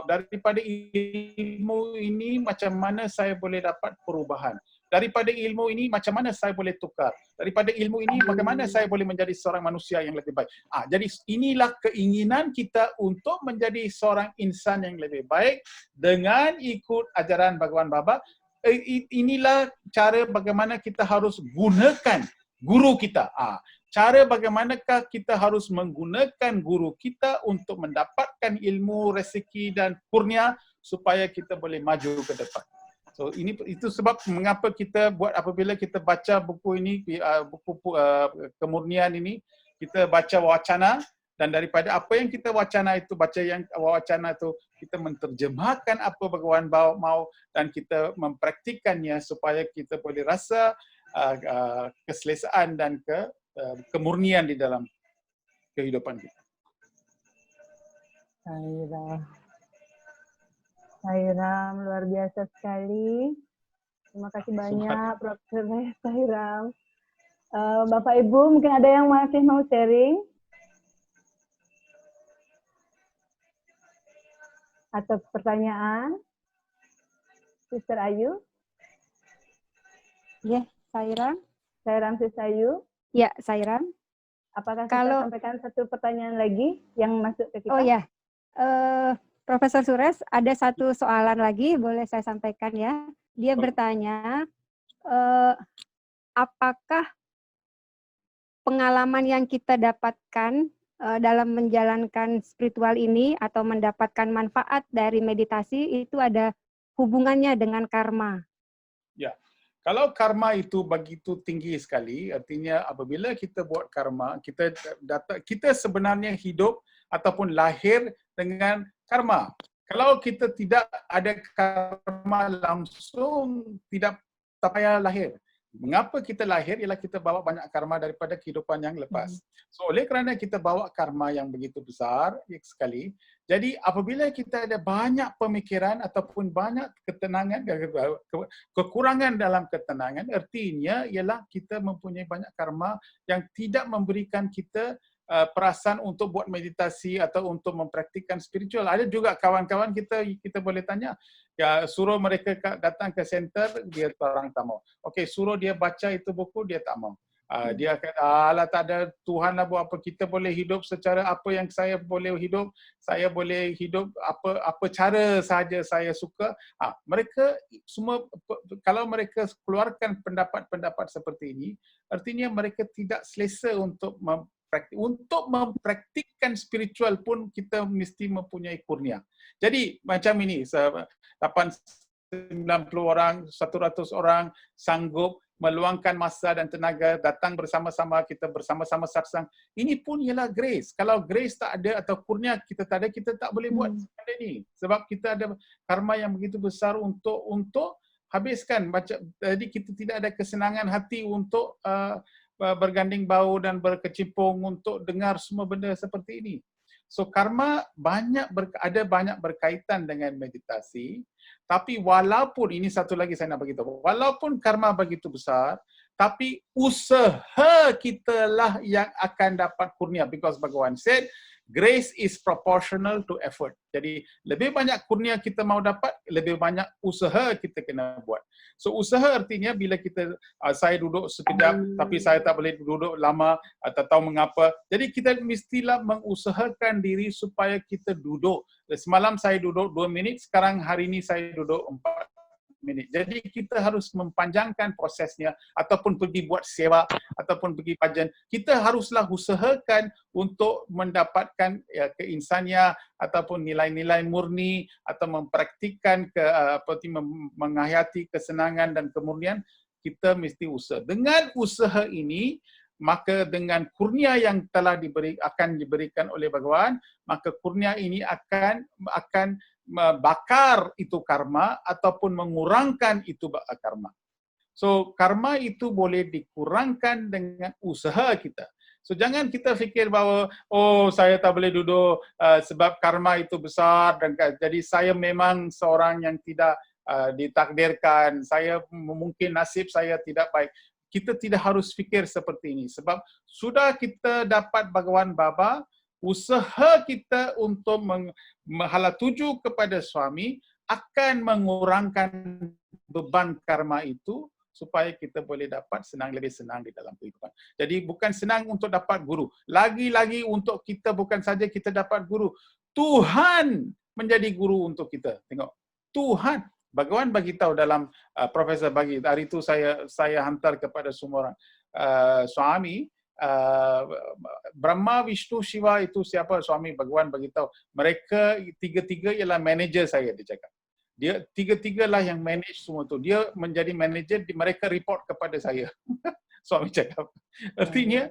daripada ilmu ini macam mana saya boleh dapat perubahan? Daripada ilmu ini macam mana saya boleh tukar? Daripada ilmu ini bagaimana saya boleh menjadi seorang manusia yang lebih baik? Jadi inilah keinginan kita untuk menjadi seorang insan yang lebih baik dengan ikut ajaran Bhagawan Baba. Inilah cara bagaimana kita harus gunakan guru kita. Cara bagaimanakah kita harus menggunakan guru kita untuk mendapatkan ilmu, rezeki dan kurnia supaya kita boleh maju ke depan. So itu sebab mengapa kita buat apabila kita baca buku ini, buku kemurnian ini, kita baca wacana, dan daripada apa yang kita wacana itu, baca yang wacana itu, kita menterjemahkan apa Bhagawan mau dan kita mempraktikannya supaya kita boleh rasa keselesaan dan kemurnian di dalam kehidupan kita. Sairam, luar biasa sekali. Terima kasih banyak, Profesor Sairam. Bapak Ibu, mungkin ada yang masih mau sharing? Atau pertanyaan? Sister Ayu? Ya, Sairam. Sairam, Sister Ayu? Ya, Sairam. Apakah kita sampaikan satu pertanyaan lagi yang masuk ke kita? Oh ya, Profesor Suresh, ada satu soalan lagi, boleh saya sampaikan ya. Dia bertanya, apakah pengalaman yang kita dapatkan dalam menjalankan spiritual ini atau mendapatkan manfaat dari meditasi itu ada hubungannya dengan karma? Ya. Kalau karma itu begitu tinggi sekali, artinya apabila kita buat karma, kita sebenarnya hidup ataupun lahir dengan karma. Kalau kita tidak ada karma langsung, tak payah lahir. Mengapa kita lahir ialah kita bawa banyak karma daripada kehidupan yang lepas. So oleh kerana kita bawa karma yang begitu besar sekali, jadi apabila kita ada banyak pemikiran ataupun banyak ketenangan, kekurangan dalam ketenangan, artinya ialah kita mempunyai banyak karma yang tidak memberikan kita perasaan untuk buat meditasi atau untuk mempraktikkan spiritual. Ada juga kawan-kawan kita boleh tanya, ya suruh mereka datang ke center, dia orang tak mau. Okey, suruh dia baca itu buku, dia tak mau. Dia akan, alah tak ada Tuhan lah buat apa, kita boleh hidup secara apa yang saya boleh hidup, saya boleh hidup apa cara sahaja saya suka. Mereka semua, kalau mereka keluarkan pendapat-pendapat seperti ini, artinya mereka tidak selesa untuk mempraktikkan spiritual pun kita mesti mempunyai kurnia. Jadi macam ini, 90 orang, 100 orang sanggup meluangkan masa dan tenaga datang bersama-sama, kita bersama-sama satsang. Ini pun ialah grace. Kalau grace tak ada atau kurnia kita tak ada, kita tak boleh buat benda ni. Sebab kita ada karma yang begitu besar untuk habiskan. Jadi kita tidak ada kesenangan hati untuk berganding bau dan berkecimpung untuk dengar semua benda seperti ini. So karma ada banyak berkaitan dengan meditasi, tapi walaupun, ini satu lagi saya nak beritahu, walaupun karma begitu besar, tapi usaha kita lah yang akan dapat kurnia, because Bhagavan said, grace is proportional to effort. Jadi lebih banyak kurnia kita mau dapat, lebih banyak usaha kita kena buat. So usaha artinya bila saya duduk sekejap tapi saya tak boleh duduk lama atau tahu mengapa. Jadi kita mestilah mengusahakan diri supaya kita duduk. Semalam saya duduk 2 minit, sekarang hari ini saya duduk 4 minit. Jadi kita harus mempanjangkan prosesnya, ataupun pergi buat sewa, ataupun pergi pajan. Kita haruslah usahakan untuk mendapatkan keinsanian ataupun nilai-nilai murni, atau mempraktikkan menghayati kesenangan dan kemurnian. Kita mesti usaha. Dengan usaha ini, maka dengan kurnia yang telah akan diberikan oleh Bhagavan, maka kurnia ini akan membakar itu karma ataupun mengurangkan itu karma. So karma itu boleh dikurangkan dengan usaha kita. So jangan kita fikir bahawa saya tak boleh duduk sebab karma itu besar, dan jadi saya memang seorang yang tidak ditakdirkan, saya mungkin nasib saya tidak baik. Kita tidak harus fikir seperti ini, sebab sudah kita dapat Bhagavan Baba, usaha kita untuk menghala tuju kepada suami akan mengurangkan beban karma itu, supaya kita boleh dapat lebih senang di dalam kehidupan. Jadi bukan senang untuk dapat guru. Lagi-lagi untuk kita bukan saja kita dapat guru, Tuhan menjadi guru untuk kita. Tengok, Tuhan. Bhagavan bagi tahu dalam Profesor bagi, hari itu saya hantar kepada semua orang, suami, Brahma, Vishnu, Shiva itu siapa? Suami Bhagavan bagi tahu. Mereka tiga-tiga ialah manager saya, dia cakap. Dia tiga-tiga lah yang manage semua tu. Dia menjadi manager, mereka report kepada saya. Suami cakap. Artinya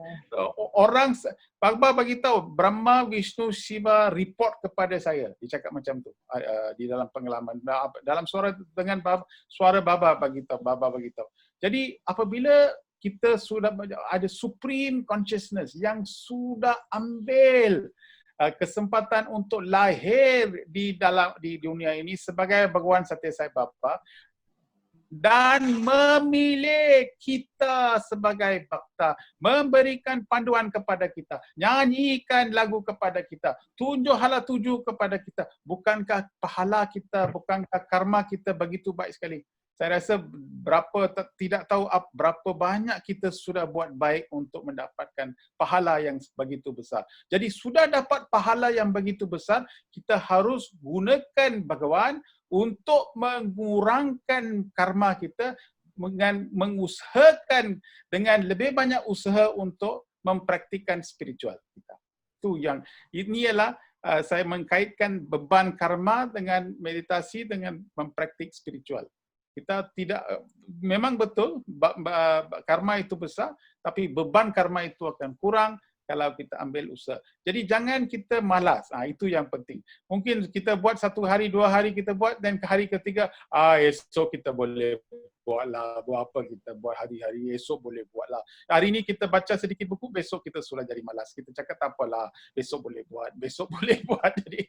orang Bhagavan bagi tahu, Brahma, Vishnu, Shiva report kepada saya. Dia cakap macam tu di dalam pengalaman, dalam suara dengan suara Baba bagi tahu. Jadi apabila kita sudah ada supreme consciousness yang sudah ambil kesempatan untuk lahir di dunia ini sebagai Bhagavan Satya Sai Baba dan memilih kita sebagai bhakta, memberikan panduan kepada kita, nyanyikan lagu kepada kita, tunjuk hala tuju kepada kita. Bukankah pahala kita, bukankah karma kita begitu baik sekali? Saya rasa tidak tahu berapa banyak kita sudah buat baik untuk mendapatkan pahala yang begitu besar. Jadi sudah dapat pahala yang begitu besar, kita harus gunakan Bhagavan untuk mengurangkan karma kita, mengusahakan dengan lebih banyak usaha untuk mempraktikkan spiritual kita. Ini ialah saya mengkaitkan beban karma dengan meditasi, dengan mempraktik spiritual. Kita tidak, memang betul karma itu besar, tapi beban karma itu akan kurang kalau kita ambil usaha. Jadi jangan kita malas. Itu yang penting. Mungkin kita buat 1 hari, 2 hari kita buat, dan ke hari ketiga, esok kita boleh buatlah. Buat apa kita buat hari-hari, esok boleh buatlah. Hari ini kita baca sedikit buku, besok kita sudah jadi malas. Kita cakap tak apalah, besok boleh buat, besok boleh buat. Jadi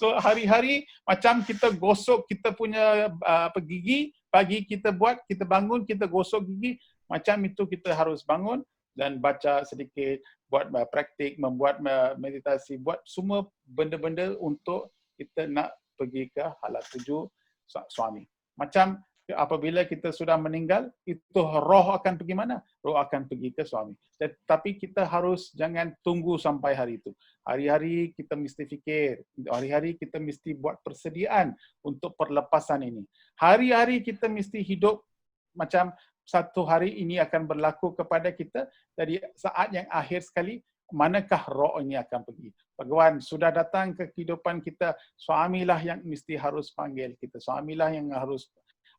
so hari-hari macam kita gosok kita punya gigi, pagi kita buat, kita bangun, kita gosok gigi, macam itu kita harus bangun, dan baca sedikit, buat praktik, membuat meditasi, buat semua benda-benda untuk kita nak pergi ke hala tuju suami. Macam apabila kita sudah meninggal, itu roh akan pergi mana? Roh akan pergi ke suami. Tapi kita harus jangan tunggu sampai hari itu. Hari-hari kita mesti fikir, hari-hari kita mesti buat persediaan untuk perlepasan ini. Hari-hari kita mesti hidup macam satu hari ini akan berlaku kepada kita. Jadi saat yang akhir sekali, manakah roh ini akan pergi? Bhagawan sudah datang ke kehidupan kita, suamilah yang mesti harus panggil kita, suamilah yang harus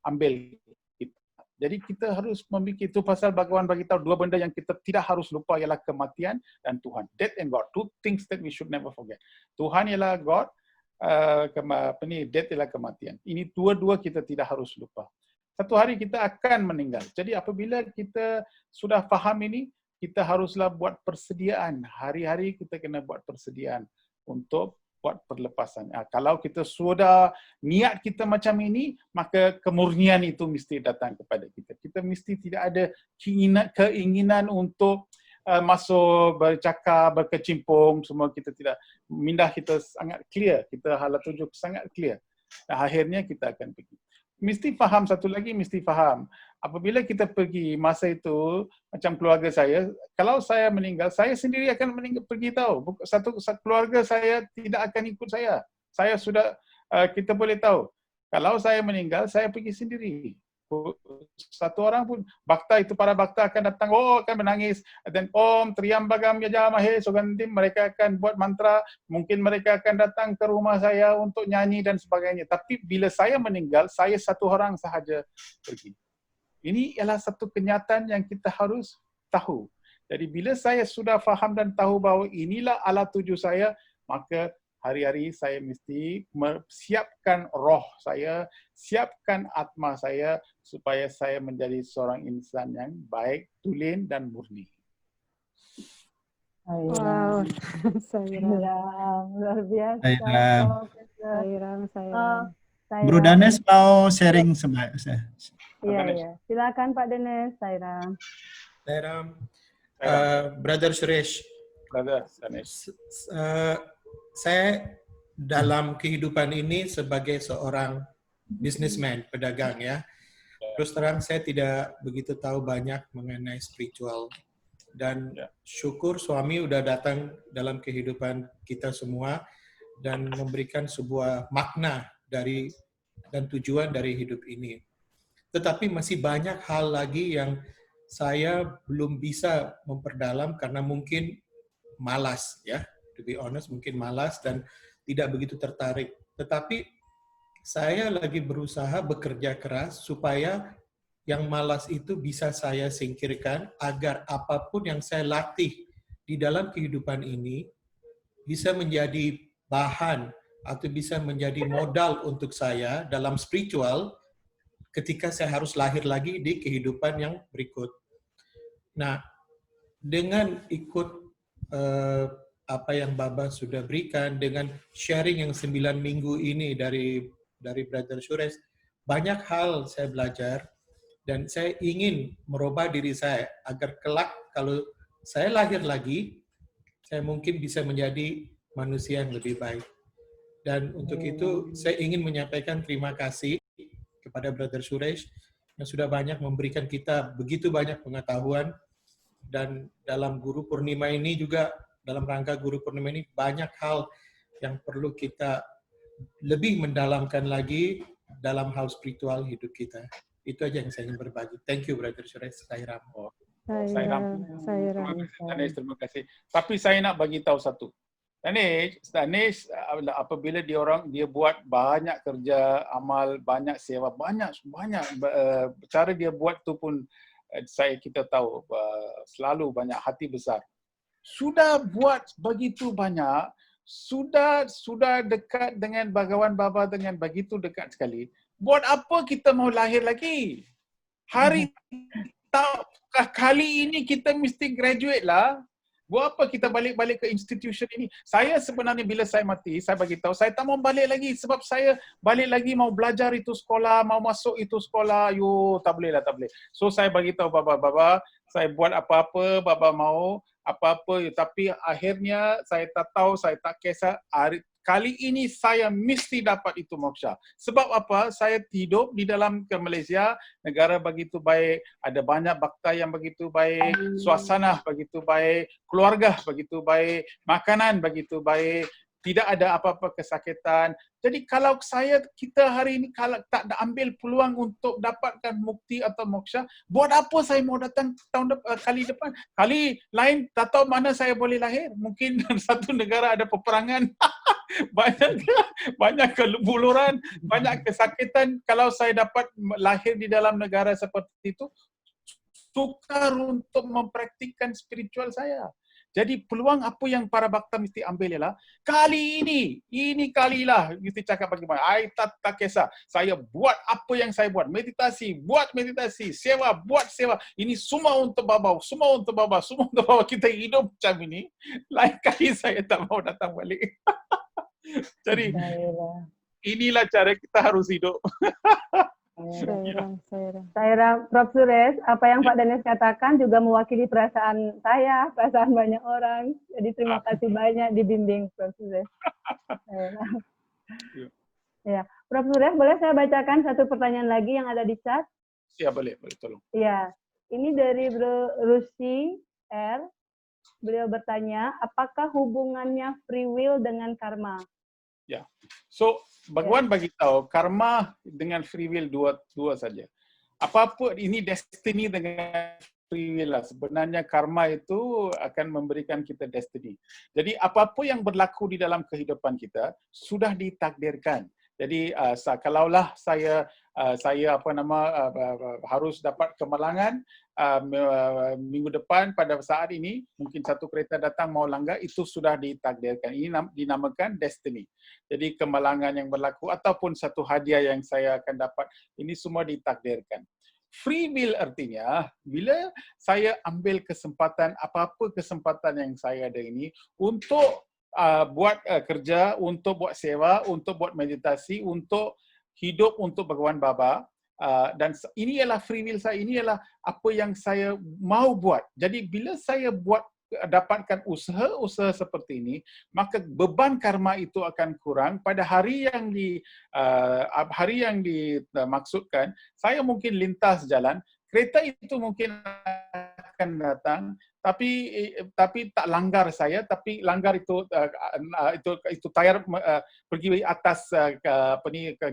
ambil kita. Jadi kita harus memikir itu pasal Bhagawan bagi tahu dua benda yang kita tidak harus lupa ialah kematian dan Tuhan. Death and God. Two things that we should never forget. Tuhan ialah God, death ialah kematian. Ini dua-dua kita tidak harus lupa. Satu hari kita akan meninggal. Jadi apabila kita sudah faham ini, kita haruslah buat persediaan. Hari-hari kita kena buat persediaan untuk buat perlepasan. Kalau kita sudah niat kita macam ini, maka kemurnian itu mesti datang kepada kita. Kita mesti tidak ada keinginan untuk masuk, bercakap, berkecimpung, semua kita tidak. Minda kita sangat clear, kita hala tuju sangat clear. Dan akhirnya kita akan pergi. Mesti faham satu lagi, mesti faham. Apabila kita pergi masa itu, macam keluarga saya, kalau saya meninggal, saya sendiri akan meninggal, pergi tahu. Satu keluarga saya tidak akan ikut saya. Saya sudah, kita boleh tahu. Kalau saya meninggal, saya pergi sendiri. Satu orang pun, bakta itu para bakta akan datang, akan menangis. Dan Om, Triambagam Yajamahe, Sugantim, mereka akan buat mantra. Mungkin mereka akan datang ke rumah saya untuk nyanyi dan sebagainya. Tapi bila saya meninggal, saya satu orang sahaja pergi. Ini ialah satu kenyataan yang kita harus tahu. Jadi bila saya sudah faham dan tahu bahawa inilah ala tuju saya, maka hari-hari saya mesti siapkan roh saya, siapkan atma saya supaya saya menjadi seorang insan yang baik, tulen dan murni. Wow, Sairam. Luar biasa. Sairam. Sairam. Bro Danes mau sharing sama saya. Iya. Silakan Pak Danes, Sairam. Sairam. Brother Suresh. Brother Danes. Saya dalam kehidupan ini sebagai seorang businessman, pedagang ya. Terus terang saya tidak begitu tahu banyak mengenai spiritual. Dan syukur suami udah datang dalam kehidupan kita semua dan memberikan sebuah makna dari dan tujuan dari hidup ini. Tetapi masih banyak hal lagi yang saya belum bisa memperdalam karena mungkin malas ya. To be honest, mungkin malas dan tidak begitu tertarik. Tetapi saya lagi berusaha bekerja keras supaya yang malas itu bisa saya singkirkan agar apapun yang saya latih di dalam kehidupan ini bisa menjadi bahan atau bisa menjadi modal untuk saya dalam spiritual ketika saya harus lahir lagi di kehidupan yang berikut. Nah, dengan ikut apa yang Baba sudah berikan, dengan sharing yang 9 minggu ini dari Brother Suresh, banyak hal saya belajar dan saya ingin merubah diri saya agar kelak kalau saya lahir lagi, saya mungkin bisa menjadi manusia yang lebih baik. Dan untuk itu saya ingin menyampaikan terima kasih kepada Brother Suresh yang sudah banyak memberikan kita begitu banyak pengetahuan, dan dalam Guru Purnima ini juga, dalam rangka Guru Purnima ini banyak hal yang perlu kita lebih mendalamkan lagi dalam hal spiritual hidup kita. Itu aja yang saya ingin berbagi. Thank you Brother Suresh. Sairam. Sairam. Terima kasih. Tapi saya nak bagi tahu satu. Danesh apabila dia buat banyak kerja amal, banyak sewa, banyak cara dia buat tu pun kita tahu selalu banyak hati besar. Sudah buat begitu banyak, sudah dekat dengan Bhagawan Baba dengan begitu dekat sekali. Buat apa kita mau lahir lagi? Kali ini kita mesti graduate lah. Buat apa kita balik-balik ke institution ini? Saya sebenarnya bila saya mati, saya bagi tahu saya tak mau balik lagi sebab saya balik lagi mau belajar itu sekolah, mau masuk itu sekolah, tak boleh lah, tak boleh. So saya bagi tahu baba, saya buat apa-apa, baba mau apa-apa, tapi akhirnya saya tak tahu, saya tak kisah. Kali ini saya mesti dapat itu moksha. Sebab apa? Saya hidup di dalam ke Malaysia, negara begitu baik, ada banyak bakta yang begitu baik, suasana begitu baik, keluarga begitu baik, makanan begitu baik, tidak ada apa-apa kesakitan. Jadi kalau kita hari ini kalau tak ambil peluang untuk dapatkan mukti atau moksha, buat apa saya mau datang kali depan? Kali lain tak tahu mana saya boleh lahir. Mungkin satu negara ada peperangan. banyak kelebuluran, banyak kesakitan. Kalau saya dapat lahir di dalam negara seperti itu, sukar untuk mempraktikkan spiritual saya. Jadi peluang apa yang para bakta mesti ambil ialah kali ini kalilah mesti cakap bagaimana. I tak kisah. Saya buat apa yang saya buat. Meditasi, sewa, buat sewa. Ini semua untuk baba, semua untuk baba. Kita hidup macam ini. Lain kali saya tak mau datang balik. Jadi inilah cara kita harus hidup. Saya Prof. Suresh, apa yang Pak Danes katakan juga mewakili perasaan saya, perasaan banyak orang. Jadi terima kasih banyak dibimbing Prof. Suresh. Ya, Prof. Suresh, boleh saya bacakan satu pertanyaan lagi yang ada di chat? Ya, boleh tolong. Ya, ini dari Bro Rusi R. Beliau bertanya, apakah hubungannya free will dengan karma? Ya, so Bhagawan bagi tahu karma dengan free will dua saja. Apa-apa ini destiny dengan free will lah. Sebenarnya karma itu akan memberikan kita destiny. Jadi apa-apa yang berlaku di dalam kehidupan kita sudah ditakdirkan. Jadi kalaulah saya harus dapat kemalangan minggu depan pada saat ini, mungkin satu kereta datang mau langgar, itu sudah ditakdirkan. Ini dinamakan destiny. Jadi kemalangan yang berlaku ataupun satu hadiah yang saya akan dapat, ini semua ditakdirkan. Free will artinya bila saya ambil kesempatan, apa-apa kesempatan yang saya ada ini untuk buat kerja, untuk buat sewa, untuk buat meditasi, untuk hidup untuk Bhagawan Baba. Dan ini ialah free will saya, ini ialah apa yang saya mau buat. Jadi bila saya dapatkan usaha seperti ini, maka beban karma itu akan kurang. Pada hari yang dimaksudkan, saya mungkin lintas jalan, kereta itu mungkin akan datang, tapi tak langgar saya, tapi langgar itu tayar pergi atas ke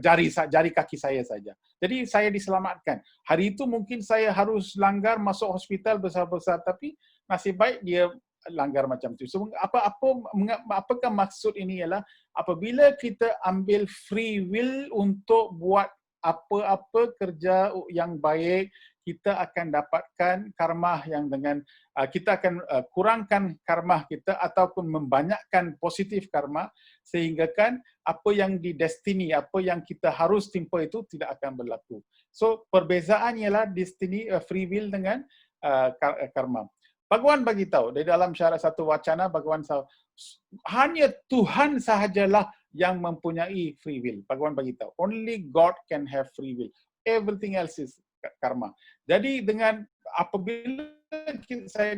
jari kaki saya saja. Jadi saya diselamatkan. Hari itu mungkin saya harus langgar masuk hospital besar-besar, tapi nasib baik dia langgar macam itu. So, apakah maksud ini ialah apabila kita ambil free will untuk buat apa-apa kerja yang baik, kita akan dapatkan karma yang dengan kita akan kurangkan karma kita ataupun membanyakkan positif karma, sehingga kan apa yang di destiny, apa yang kita harus timpa itu tidak akan berlaku. So perbezaan ialah destiny, free will dengan karma. Bhagawan bagi tahu di dalam syarat satu wacana, Bhagawan hanya Tuhan sahajalah yang mempunyai free will. Bhagawan bagi tahu, only God can have free will. Everything else is karma. Jadi dengan apabila saya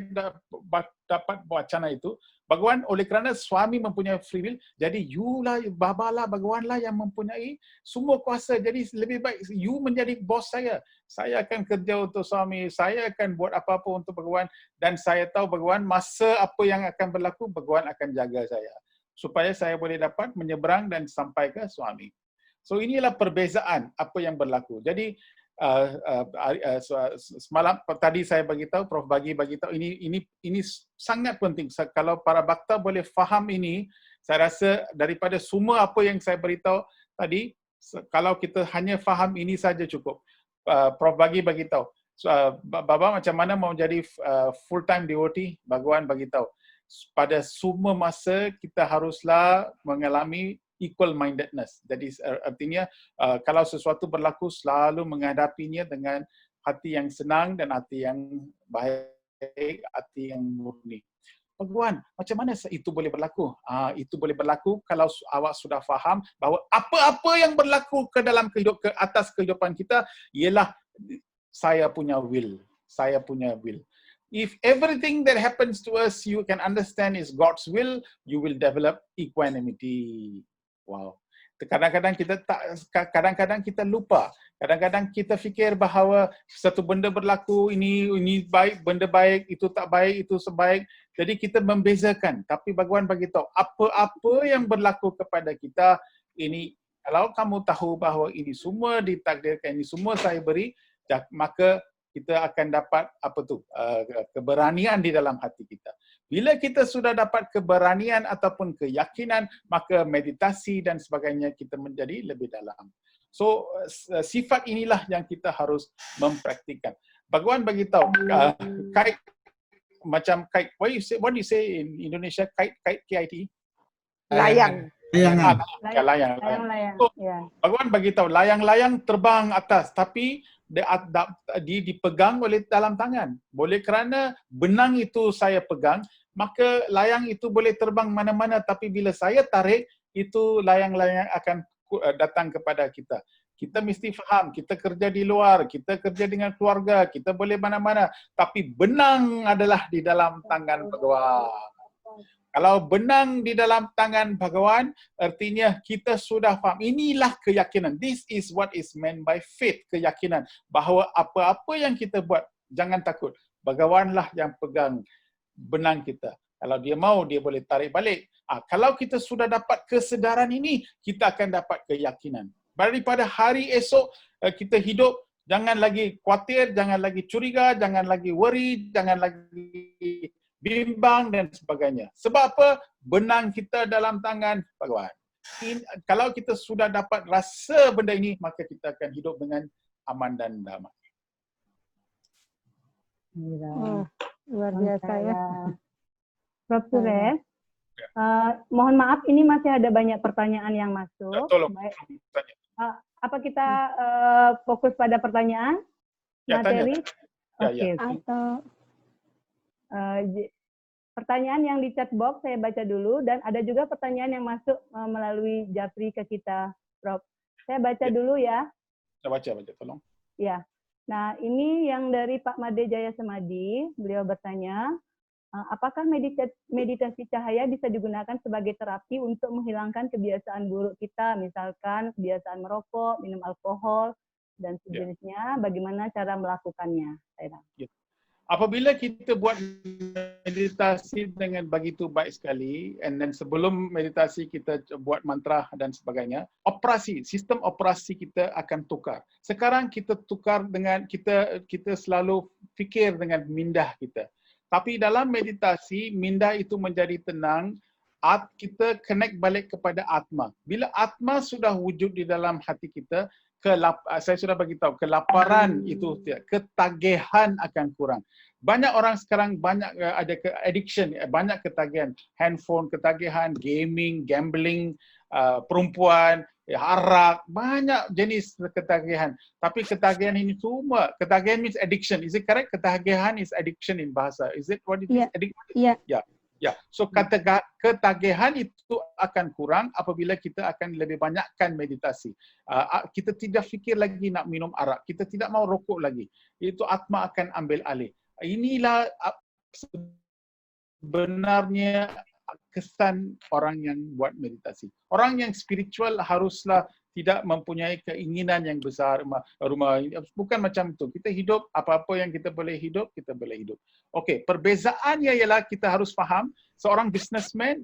dapat wacana itu, Bhagawan oleh kerana suami mempunyai free will, jadi you lah, Baba lah, Bhagawan lah yang mempunyai semua kuasa. Jadi lebih baik you menjadi bos saya. Saya akan kerja untuk suami, saya akan buat apa-apa untuk Bhagawan, dan saya tahu Bhagawan masa apa yang akan berlaku, Bhagawan akan jaga saya supaya saya boleh dapat menyeberang dan sampai ke suami. So inilah perbezaan apa yang berlaku. Jadi semalam tadi saya bagi tahu, Prof bagi tahu ini sangat penting. Kalau para bakta boleh faham ini, saya rasa daripada semua apa yang saya beritahu tadi, kalau kita hanya faham ini saja cukup. Prof bagi tahu. Baba macam mana mau jadi full time devotee, Bhagawan bagi tahu. Pada semua masa kita haruslah mengalami equal mindedness. Jadi artinya kalau sesuatu berlaku selalu menghadapinya dengan hati yang senang dan hati yang baik, hati yang murni. Bhagawan, macam mana itu boleh berlaku? Itu boleh berlaku kalau awak sudah faham bahawa apa-apa yang berlaku ke dalam ke atas kehidupan kita ialah saya punya will. Saya punya will. If everything that happens to us you can understand is God's will, you will develop equanimity. Wow. Kadang-kadang kita lupa. Kadang-kadang kita fikir bahawa satu benda berlaku, ini baik, benda baik, itu tak baik, itu sebaik. Jadi kita membezakan. Tapi Bhagawan bagi tahu, apa-apa yang berlaku kepada kita, ini kalau kamu tahu bahawa ini semua ditakdirkan, ini semua saya beri, maka kita akan dapat keberanian di dalam hati kita. Bila kita sudah dapat keberanian ataupun keyakinan, maka meditasi dan sebagainya kita menjadi lebih dalam. So, sifat inilah yang kita harus mempraktikkan. Bhagawan bagi tahu, kait macam kait, what do you say in Indonesia, kait KIT? Layang. Layang. So, Bhagawan bagi tahu, layang-layang terbang atas, tapi dipegang oleh dalam tangan. Boleh kerana benang itu saya pegang, maka layang itu boleh terbang mana-mana, tapi bila saya tarik, itu layang-layang akan datang kepada kita. Kita mesti faham, kita kerja di luar, kita kerja dengan keluarga, kita boleh mana-mana, tapi benang adalah di dalam tangan Bhagawan. Kalau benang di dalam tangan Bhagawan, artinya kita sudah faham. Inilah keyakinan. This is what is meant by faith. Keyakinan. Bahawa apa-apa yang kita buat, jangan takut. Bhagawanlah yang pegang benang kita. Kalau dia mau, dia boleh tarik balik. Kalau kita sudah dapat kesedaran ini, kita akan dapat keyakinan. Daripada hari esok, kita hidup, jangan lagi khawatir, jangan lagi curiga, jangan lagi worry, jangan lagi bimbang dan sebagainya. Sebab apa? Benang kita dalam tangan Bhagawan. Kalau kita sudah dapat rasa benda ini, maka kita akan hidup dengan aman dan damai. Luar biasa ya. Prof. Suresh, mohon maaf ini masih ada banyak pertanyaan yang masuk. Tolong. Apa kita fokus pada pertanyaan? Materi? Oke. Atau pertanyaan yang di chat box saya baca dulu, dan ada juga pertanyaan yang masuk melalui Japri ke kita, Prof. Saya baca dulu ya. Saya baca, tolong. Ya. Nah, ini yang dari Pak Made Jaya Semadi, beliau bertanya, apakah meditasi cahaya bisa digunakan sebagai terapi untuk menghilangkan kebiasaan buruk kita, misalkan kebiasaan merokok, minum alkohol, dan sejenisnya, bagaimana cara melakukannya? Apabila kita buat meditasi dengan begitu baik sekali, and then sebelum meditasi kita buat mantra dan sebagainya, sistem operasi kita akan tukar. Sekarang kita tukar dengan kita selalu fikir dengan minda kita. Tapi dalam meditasi, minda itu menjadi tenang, kita connect balik kepada Atma. Bila Atma sudah wujud di dalam hati kita, saya sudah beritahu, kelaparan itu, ketagihan akan kurang. Banyak orang sekarang ada addiction, banyak ketagihan, handphone ketagihan, gaming, gambling, perempuan, arak, banyak jenis ketagihan. Tapi ketagihan ini semua, ketagihan means addiction. Is it correct? Ketagihan is addiction in bahasa. Is it what it is? Addiction? Ya, so ketagihan itu akan kurang apabila kita akan lebih banyakkan meditasi. Kita tidak fikir lagi nak minum arak, kita tidak mau rokok lagi. Itu Atma akan ambil alih. Inilah sebenarnya kesan orang yang buat meditasi. Orang yang spiritual haruslah tidak mempunyai keinginan yang besar, rumah bukan macam itu. Kita hidup, apa-apa yang kita boleh hidup, kita boleh hidup. Okey, perbezaannya ialah kita harus faham, seorang businessman,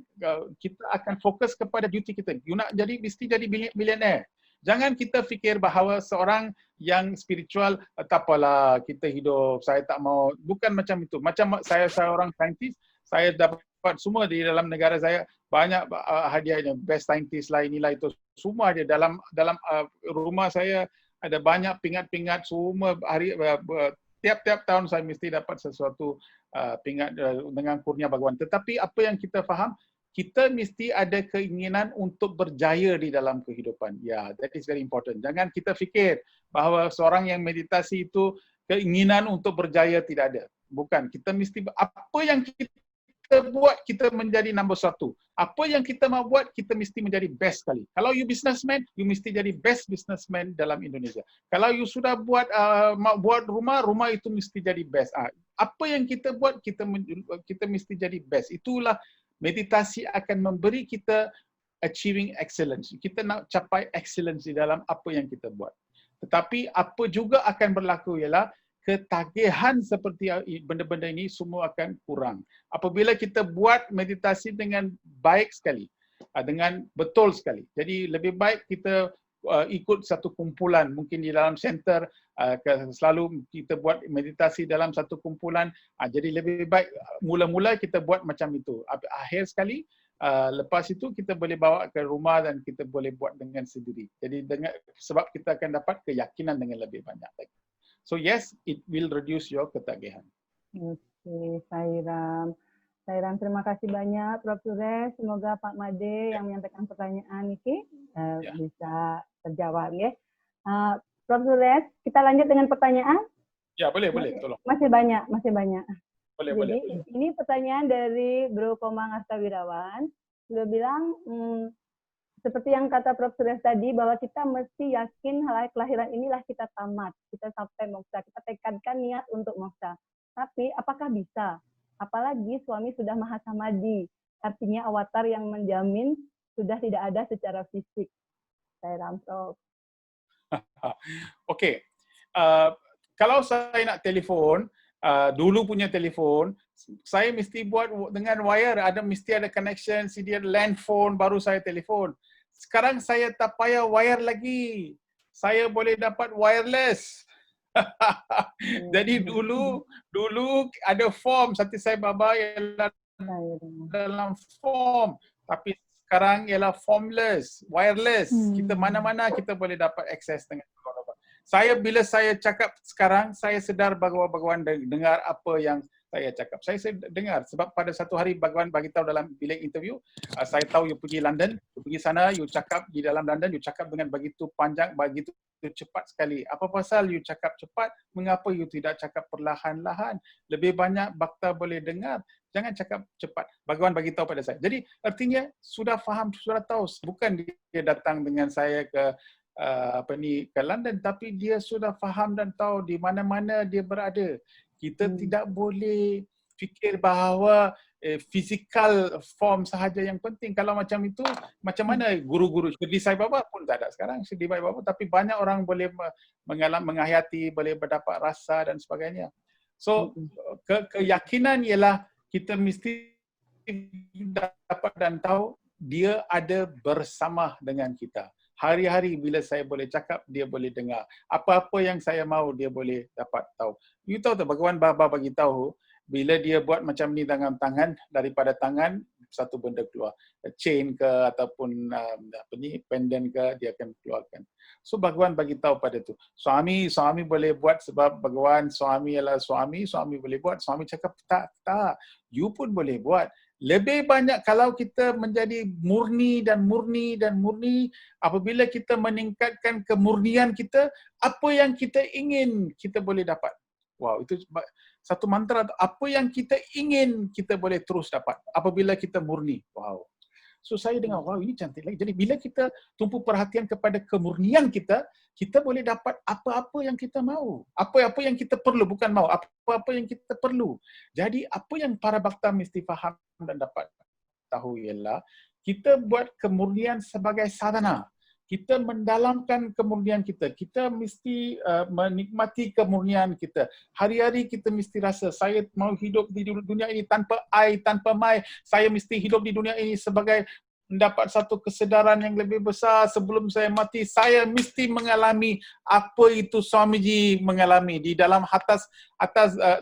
kita akan fokus kepada duty kita. You nak jadi, mesti jadi millionaire. Jangan kita fikir bahawa seorang yang spiritual, tak apalah, kita hidup, saya tak mau, bukan macam itu. Macam saya seorang saintis, saya dapat semua di dalam negara saya, banyak hadiahnya, best scientist lah, inilah itu, semua ada dalam rumah saya, ada banyak pingat-pingat, semua hari, tiap-tiap tahun saya mesti dapat sesuatu pingat dengan kurnia Bhagawan. Tetapi apa yang kita faham, kita mesti ada keinginan untuk berjaya di dalam kehidupan. Ya, that is very important. Jangan kita fikir bahawa seorang yang meditasi itu keinginan untuk berjaya tidak ada. Bukan. Kita mesti, apa yang kita kita buat, kita menjadi nombor satu. Apa yang kita mau buat, kita mesti menjadi best sekali. Kalau you businessman, you mesti jadi best businessman dalam Indonesia. Kalau you sudah mau buat rumah itu mesti jadi best. Apa yang kita buat, kita mesti jadi best. Itulah meditasi akan memberi kita achieving excellence. Kita nak capai excellence di dalam apa yang kita buat. Tetapi apa juga akan berlaku ialah ketagihan seperti benda-benda ini semua akan kurang. Apabila kita buat meditasi dengan baik sekali, dengan betul sekali. Jadi lebih baik kita ikut satu kumpulan, mungkin di dalam center, selalu kita buat meditasi dalam satu kumpulan. Jadi lebih baik mula-mula kita buat macam itu. Akhir sekali, lepas itu kita boleh bawa ke rumah dan kita boleh buat dengan sendiri. Jadi sebab kita akan dapat keyakinan dengan lebih banyak lagi. So yes, it will reduce your ketagihan. Oke, Sairam. Sairam, terima kasih banyak, Prof. Suresh. Semoga Pak Made yang menyampaikan pertanyaan ini bisa terjawab. Ya. Prof. Suresh, kita lanjut dengan pertanyaan? Ya, boleh, tolong. Masih banyak. Boleh. Ini pertanyaan dari Bro Komang Astawirawan. Beliau bilang, seperti yang kata Prof. Suresh tadi, bahwa kita mesti yakin hal kelahiran inilah kita tamat, kita sampai moksha, kita tekadkan niat untuk moksha. Tapi apakah bisa? Apalagi suami sudah maha samadhi, artinya avatar yang menjamin sudah tidak ada secara fisik. Saya Prof. Oke, kalau saya nak telefon, dulu punya telefon, saya mesti buat dengan wire, mesti ada connection, dia land phone, baru saya telefon. Sekarang saya tak payah wire lagi. Saya boleh dapat wireless. Jadi dulu ada form, Sati Sai Baba ialah dalam form. Tapi sekarang ialah formless, wireless. Kita mana-mana kita boleh dapat akses dengan bila saya cakap sekarang, saya sedar Bhagawan dengar apa yang saya cakap. Saya dengar sebab pada satu hari Bhagawan bagi tahu dalam bilik interview, saya tahu you pergi London, you pergi sana, you cakap di dalam London, you cakap dengan begitu panjang, begitu cepat sekali. Apa pasal you cakap cepat? Mengapa you tidak cakap perlahan-lahan? Lebih banyak bhakta boleh dengar. Jangan cakap cepat. Bhagawan bagi tahu pada saya. Jadi artinya sudah faham, sudah tahu. Bukan dia datang dengan saya ke ke London, tapi dia sudah faham dan tahu di mana-mana dia berada. Kita tidak boleh fikir bahawa physical form sahaja yang penting. Kalau macam itu, macam mana guru-guru Shirdi Sai Baba pun tak ada sekarang, Shirdi Sai Baba, tapi banyak orang boleh menghayati, boleh berdapat rasa dan sebagainya. So, keyakinan ialah kita mesti dapat dan tahu dia ada bersama dengan kita. Hari-hari bila saya boleh cakap, dia boleh dengar. Apa-apa yang saya mahu, dia boleh dapat tahu. You tahu tak, Bhagawan Baba bagi tahu, bila dia buat macam ni dengan tangan, daripada tangan, satu benda keluar. Chain ke, ataupun pendant ke, dia akan keluarkan. So, Bhagawan bagi tahu pada tu. Suami boleh buat sebab Bhagawan, suami ialah suami boleh buat. Suami cakap, tak. You pun boleh buat. Lebih banyak kalau kita menjadi murni, apabila kita meningkatkan kemurnian kita, apa yang kita ingin kita boleh dapat. Wow, itu satu mantra. Apa yang kita ingin kita boleh terus dapat apabila kita murni. Wow. So saya dengar, wow ini cantik lagi. Jadi bila kita tumpu perhatian kepada kemurnian kita, kita boleh dapat apa-apa yang kita mahu. Apa-apa yang kita perlu, bukan mahu. Apa-apa yang kita perlu. Jadi apa yang para bhakta mesti faham dan dapat tahu ialah, kita buat kemurnian sebagai sadhana. Kita mendalamkan kemurnian kita. Kita mesti menikmati kemurnian kita. Hari-hari kita mesti rasa, saya mau hidup di dunia ini tanpa I, tanpa my. Saya mesti hidup di dunia ini sebagai mendapat satu kesedaran yang lebih besar. Sebelum saya mati, saya mesti mengalami apa itu Swamiji mengalami. Di dalam atas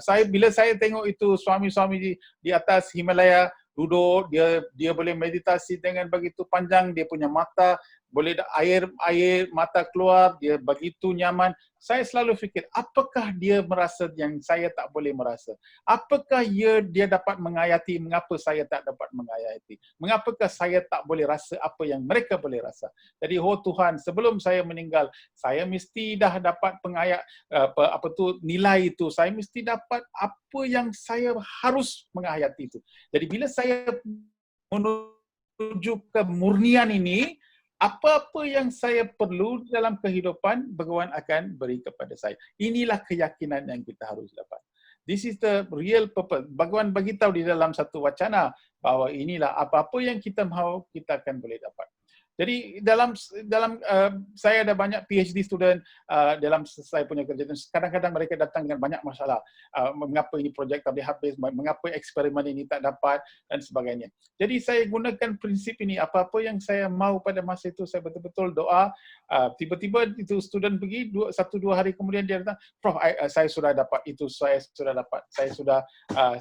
saya, bila saya tengok itu Swamiji di atas Himalaya, duduk, dia boleh meditasi dengan begitu panjang, dia punya mata boleh air mata keluar, dia begitu nyaman. Saya selalu fikir, apakah dia merasa yang saya tak boleh merasa? Apakah dia dapat menghayati mengapa saya tak dapat menghayati? Mengapakah saya tak boleh rasa apa yang mereka boleh rasa? Jadi, oh Tuhan, sebelum saya meninggal, saya mesti dah dapat nilai itu. Saya mesti dapat apa yang saya harus menghayati itu. Jadi, bila saya menuju kemurnian ini, apa-apa yang saya perlu dalam kehidupan, Bhagawan akan beri kepada saya. Inilah keyakinan yang kita harus dapat. This is the real purpose. Bhagawan beritahu di dalam satu wacana bahawa inilah apa-apa yang kita mahu, kita akan boleh dapat. Jadi dalam saya ada banyak PhD student dalam saya punya kerja. Kadang-kadang mereka datang dengan banyak masalah. Mengapa ini projek tak boleh habis, mengapa eksperimen ini tak dapat dan sebagainya. Jadi saya gunakan prinsip ini, apa-apa yang saya mahu pada masa itu, saya betul-betul doa. Tiba-tiba itu student pergi, 1-2 hari kemudian dia datang, Prof, saya sudah dapat itu, saya sudah dapat. Saya sudah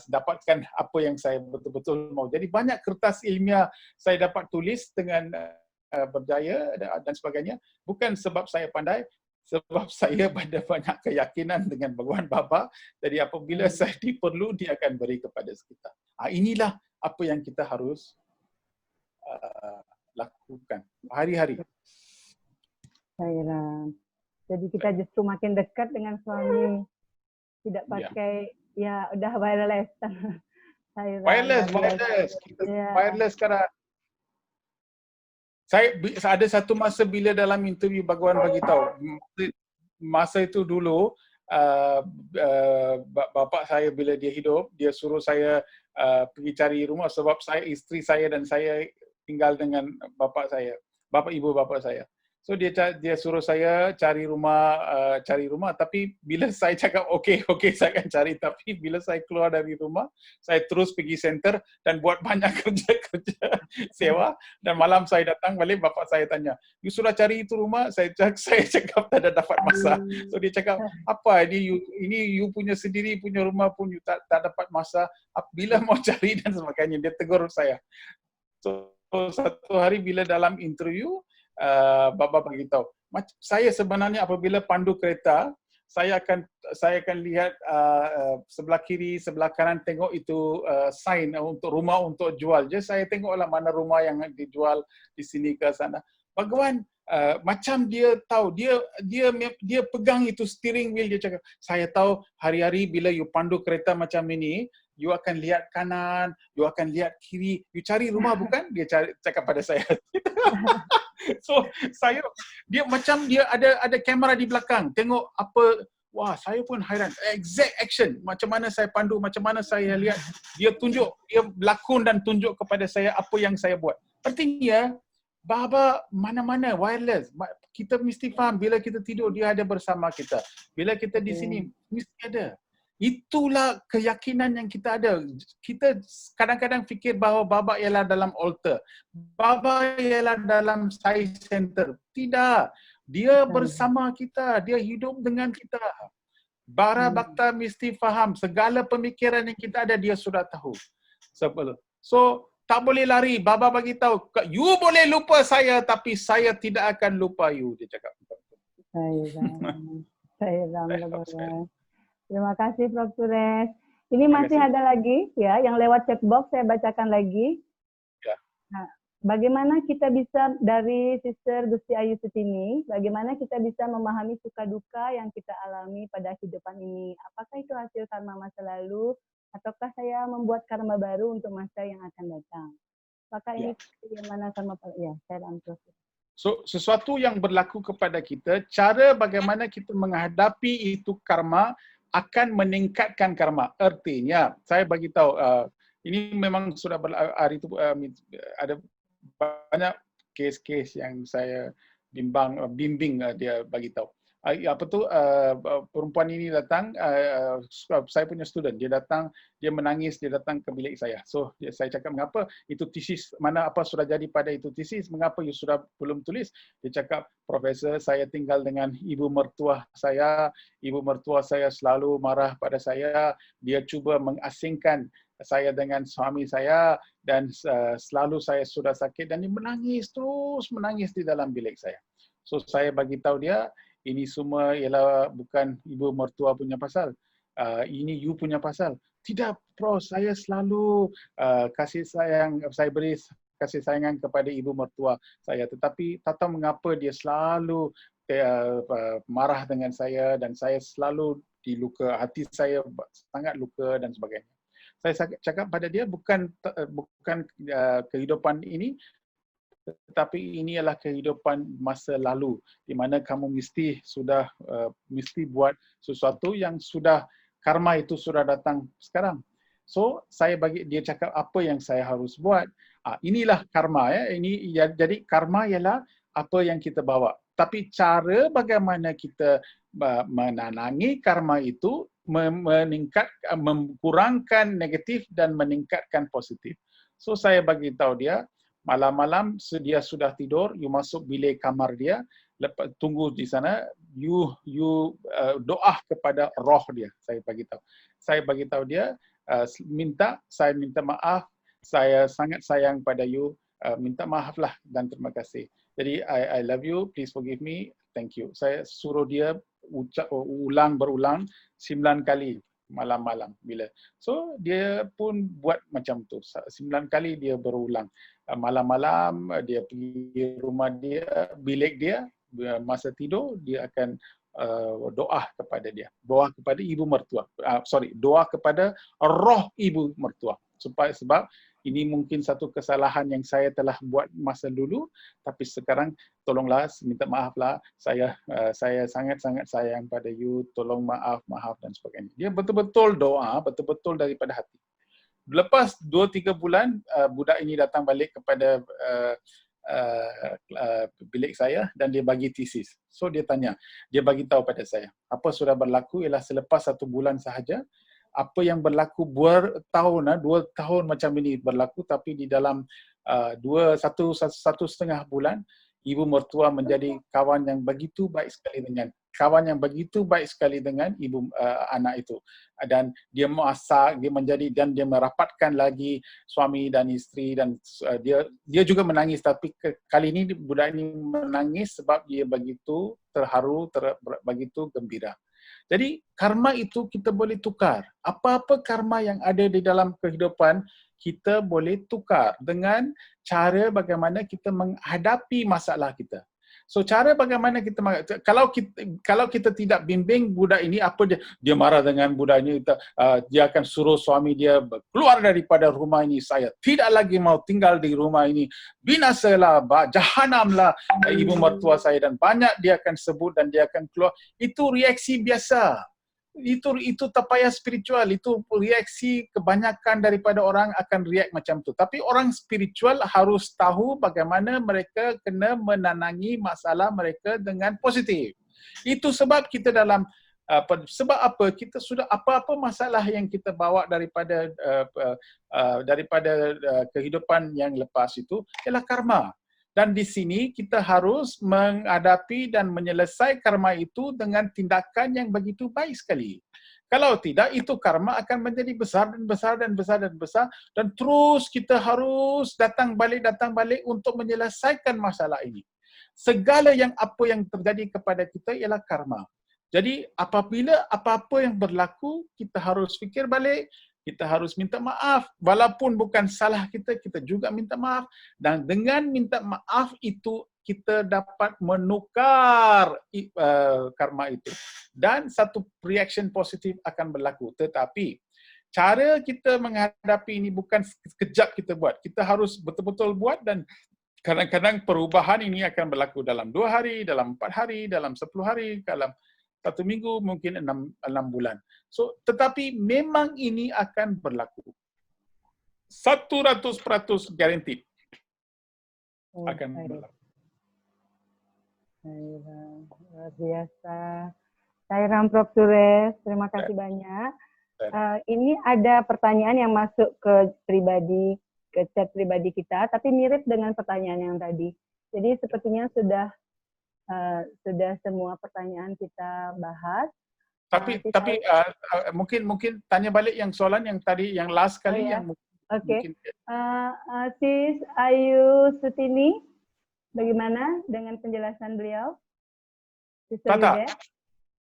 dapatkan apa yang saya betul-betul mahu. Jadi banyak kertas ilmiah saya dapat tulis dengan berjaya dan sebagainya, bukan sebab saya pandai, sebab saya ada banyak keyakinan dengan Bhagawan Bapa. Jadi apabila saya diperlu, dia akan beri kepada kita. Inilah apa yang kita harus lakukan hari-hari. Jadi kita justru makin dekat dengan suami, tidak pakai udah wireless. Wireless sekarang. Saya ada satu masa bila dalam interview Bhagawan bagi tahu, masa itu dulu bapa saya bila dia hidup, dia suruh saya pergi cari rumah sebab isteri saya dan saya tinggal dengan ibu bapa saya. So dia suruh saya cari rumah, tapi bila saya cakap okey saya akan cari, tapi bila saya keluar dari rumah, saya terus pergi center dan buat banyak kerja sewa, dan malam saya datang balik, bapa saya tanya, you sudah cari itu rumah? Saya cakap tak ada dapat masa. So dia cakap, apa ini you punya sendiri punya rumah pun you tak dapat masa, bila mau cari dan sebagainya. Dia tegur saya. So satu hari bila dalam interview, Bapa beritahu, saya sebenarnya apabila pandu kereta, saya akan lihat sebelah kiri, sebelah kanan, tengok itu sign untuk rumah untuk jual. Jadi saya tengoklah mana rumah yang dijual di sini ke sana. Bhagawan macam dia tahu, dia pegang itu steering wheel, dia cakap, saya tahu hari-hari bila you pandu kereta macam ini, you akan lihat kanan, you akan lihat kiri, you cari rumah bukan? Dia cakap pada saya. So dia macam dia ada kamera di belakang, tengok apa. Wah, saya pun hairan. Exact action, macam mana saya pandu, macam mana saya lihat, dia tunjuk, dia berlakon dan tunjuk kepada saya apa yang saya buat. Artinya Baba mana-mana wireless, kita mesti faham bila kita tidur dia ada bersama kita, bila kita di sini mesti ada. Itulah keyakinan yang kita ada. Kita kadang-kadang fikir bahawa Baba ialah dalam altar, Baba ialah dalam science center. Tidak. Dia bersama kita, dia hidup dengan kita. Bara Bhakta mesti faham, segala pemikiran yang kita ada dia sudah tahu. So tak boleh lari. Baba bagi tahu, you boleh lupa saya tapi saya tidak akan lupa you, dia cakap. Terima kasih Prof. Suresh. Ini masih ada lagi ya, yang lewat chat box saya bacakan lagi. Ya. Nah, bagaimana kita bisa dari Sister Gusti Ayu Sutini, bagaimana kita bisa memahami suka duka yang kita alami pada kehidupan ini? Apakah itu hasil karma masa lalu, ataukah saya membuat karma baru untuk masa yang akan datang? Apakah ini bagaimana karma? Ya, saya langsung. So, sesuatu yang berlaku kepada kita, cara bagaimana kita menghadapi itu karma akan meningkatkan karma. Artinya, saya bagi tahu, ini memang sudah hari itu ada banyak kes-kes yang saya bimbing dia bagi tahu. Perempuan ini datang, saya punya student, dia datang, dia menangis, dia datang ke bilik saya. So saya cakap, mengapa itu tesis, mana apa sudah jadi pada itu tesis, mengapa you sudah belum tulis? Dia cakap, Profesor, saya tinggal dengan ibu mertua saya selalu marah pada saya, dia cuba mengasingkan saya dengan suami saya dan selalu saya sudah sakit dan dia menangis, terus menangis di dalam bilik saya. So saya bagi tahu dia, ini semua ialah bukan ibu mertua punya pasal. Ini you punya pasal. Tidak, bro, saya selalu kasih sayang, saya beri kasih sayangan kepada ibu mertua saya. Tetapi tak tahu mengapa dia selalu marah dengan saya dan saya selalu diluka, hati saya sangat luka dan sebagainya. Saya cakap pada dia bukan kehidupan ini, tetapi ini adalah kehidupan masa lalu di mana kamu mesti buat sesuatu yang sudah karma itu sudah datang sekarang. So saya bagi dia cakap apa yang saya harus buat. Inilah karma ya. Jadi karma ialah apa yang kita bawa. Tapi cara bagaimana kita menanangi karma itu mengkurangkan negatif dan meningkatkan positif. So saya bagi tahu dia, malam-malam dia sudah tidur, you masuk bilik kamar dia, tunggu di sana, you doa kepada roh dia. Saya bagi tahu. Saya bagi tahu dia, saya minta maaf, saya sangat sayang pada you, minta maaflah dan terima kasih. Jadi I love you, please forgive me, thank you. Saya suruh dia berulang 9 kali malam-malam bila. So dia pun buat macam tu. 9 kali dia berulang. Malam-malam dia pergi rumah dia, bilik dia, masa tidur dia akan doa kepada dia. Doa kepada ibu mertua. Doa kepada roh ibu mertua. Sebab ini mungkin satu kesalahan yang saya telah buat masa dulu, tapi sekarang tolonglah, minta maaflah, saya sangat-sangat sayang pada you, tolong maaf dan sebagainya. Dia betul-betul doa, betul-betul daripada hati. Lepas 2-3 bulan, budak ini datang balik kepada bilik saya dan dia bagi tesis. So dia tanya, dia bagi tahu pada saya, apa sudah berlaku ialah selepas 1 bulan sahaja, apa yang berlaku 2 tahun macam ini berlaku, tapi di dalam 1,5 bulan, ibu mertua menjadi kawan yang begitu baik sekali dengan ibu anak itu. Dan dia masak, dia merapatkan lagi suami dan isteri dan dia juga menangis, tapi kali ini budak ini menangis sebab dia begitu terharu, begitu gembira. Jadi karma itu kita boleh tukar. Apa-apa karma yang ada di dalam kehidupan kita boleh tukar dengan cara bagaimana kita menghadapi masalah kita. So cara bagaimana kita kalau kita tidak bimbing budak ini, apa dia marah dengan budak ini, dia akan suruh suami dia keluar daripada rumah ini, saya tidak lagi mau tinggal di rumah ini, binasalah, jahanamlah ibu mertua saya, dan banyak dia akan sebut dan dia akan keluar. Itu reaksi biasa. Itu tak payah spiritual, itu reaksi kebanyakan daripada orang akan react macam tu. Tapi orang spiritual harus tahu bagaimana mereka kena menanangi masalah mereka dengan positif. Itu sebab kita sebab apa? Kita sudah apa-apa masalah yang kita bawa daripada kehidupan yang lepas itu ialah karma. Dan di sini kita harus menghadapi dan menyelesaikan karma itu dengan tindakan yang begitu baik sekali. Kalau tidak, itu karma akan menjadi besar dan besar dan terus kita harus datang balik untuk menyelesaikan masalah ini. Segala apa yang terjadi kepada kita ialah karma. Jadi apabila apa-apa yang berlaku, kita harus fikir balik, kita harus minta maaf. Walaupun bukan salah kita, kita juga minta maaf. Dan dengan minta maaf itu, kita dapat menukar karma itu. Dan satu reaction positif akan berlaku. Tetapi, cara kita menghadapi ini bukan sekejap kita buat. Kita harus betul-betul buat, dan kadang-kadang perubahan ini akan berlaku dalam 2 hari, dalam 4 hari, dalam 10 hari, dalam 1 minggu, mungkin 6 bulan. So, tetapi memang ini akan berlaku. 100% guaranteed akan berlaku. Luar biasa. Sairam Prof. Suresh, terima kasih banyak. Ini ada pertanyaan yang masuk ke chat pribadi kita, tapi mirip dengan pertanyaan yang tadi. Jadi sepertinya sudah semua pertanyaan kita bahas. Mungkin tanya balik yang soalan yang tadi yang last kali yang Oke. Sis Ayu Sutini, bagaimana dengan penjelasan beliau? Sister Yuda?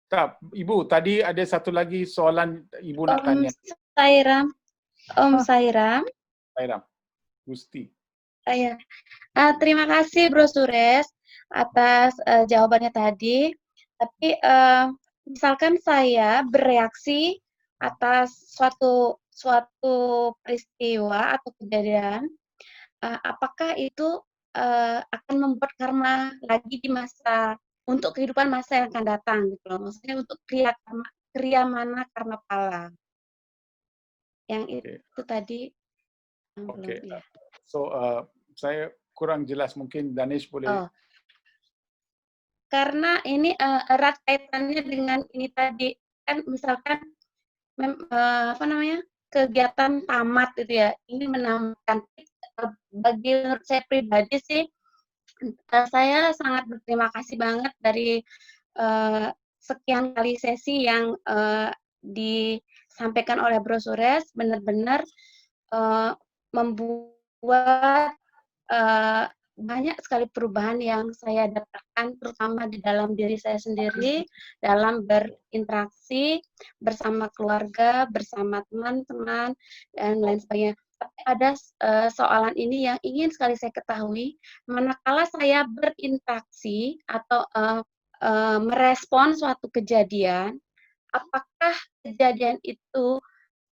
Tak, Ibu, tadi ada satu lagi soalan Ibu nak tanya. Sairam. Om Sairam. Sairam. Gusti. Terima kasih Bro Suresh atas jawabannya tadi. Tapi misalkan saya bereaksi atas suatu peristiwa atau kejadian, apakah itu akan membuat karma lagi di masa untuk kehidupan masa yang akan datang gitu loh. Maksudnya untuk kriya mana karma pala. Yang itu tadi. Oke. So saya kurang jelas, mungkin Danish boleh. Karena ini erat kaitannya dengan ini tadi, kan misalkan kegiatan tamat gitu ya, ini menambahkan. Bagi menurut saya pribadi sih, saya sangat berterima kasih banget dari sekian kali sesi yang disampaikan oleh Bro Suresh, benar-benar membuat banyak sekali perubahan yang saya dapatkan, terutama di dalam diri saya sendiri, dalam berinteraksi bersama keluarga, bersama teman-teman, dan lain sebagainya. Tapi ada soalan ini yang ingin sekali saya ketahui, manakala saya berinteraksi atau merespon suatu kejadian, apakah kejadian itu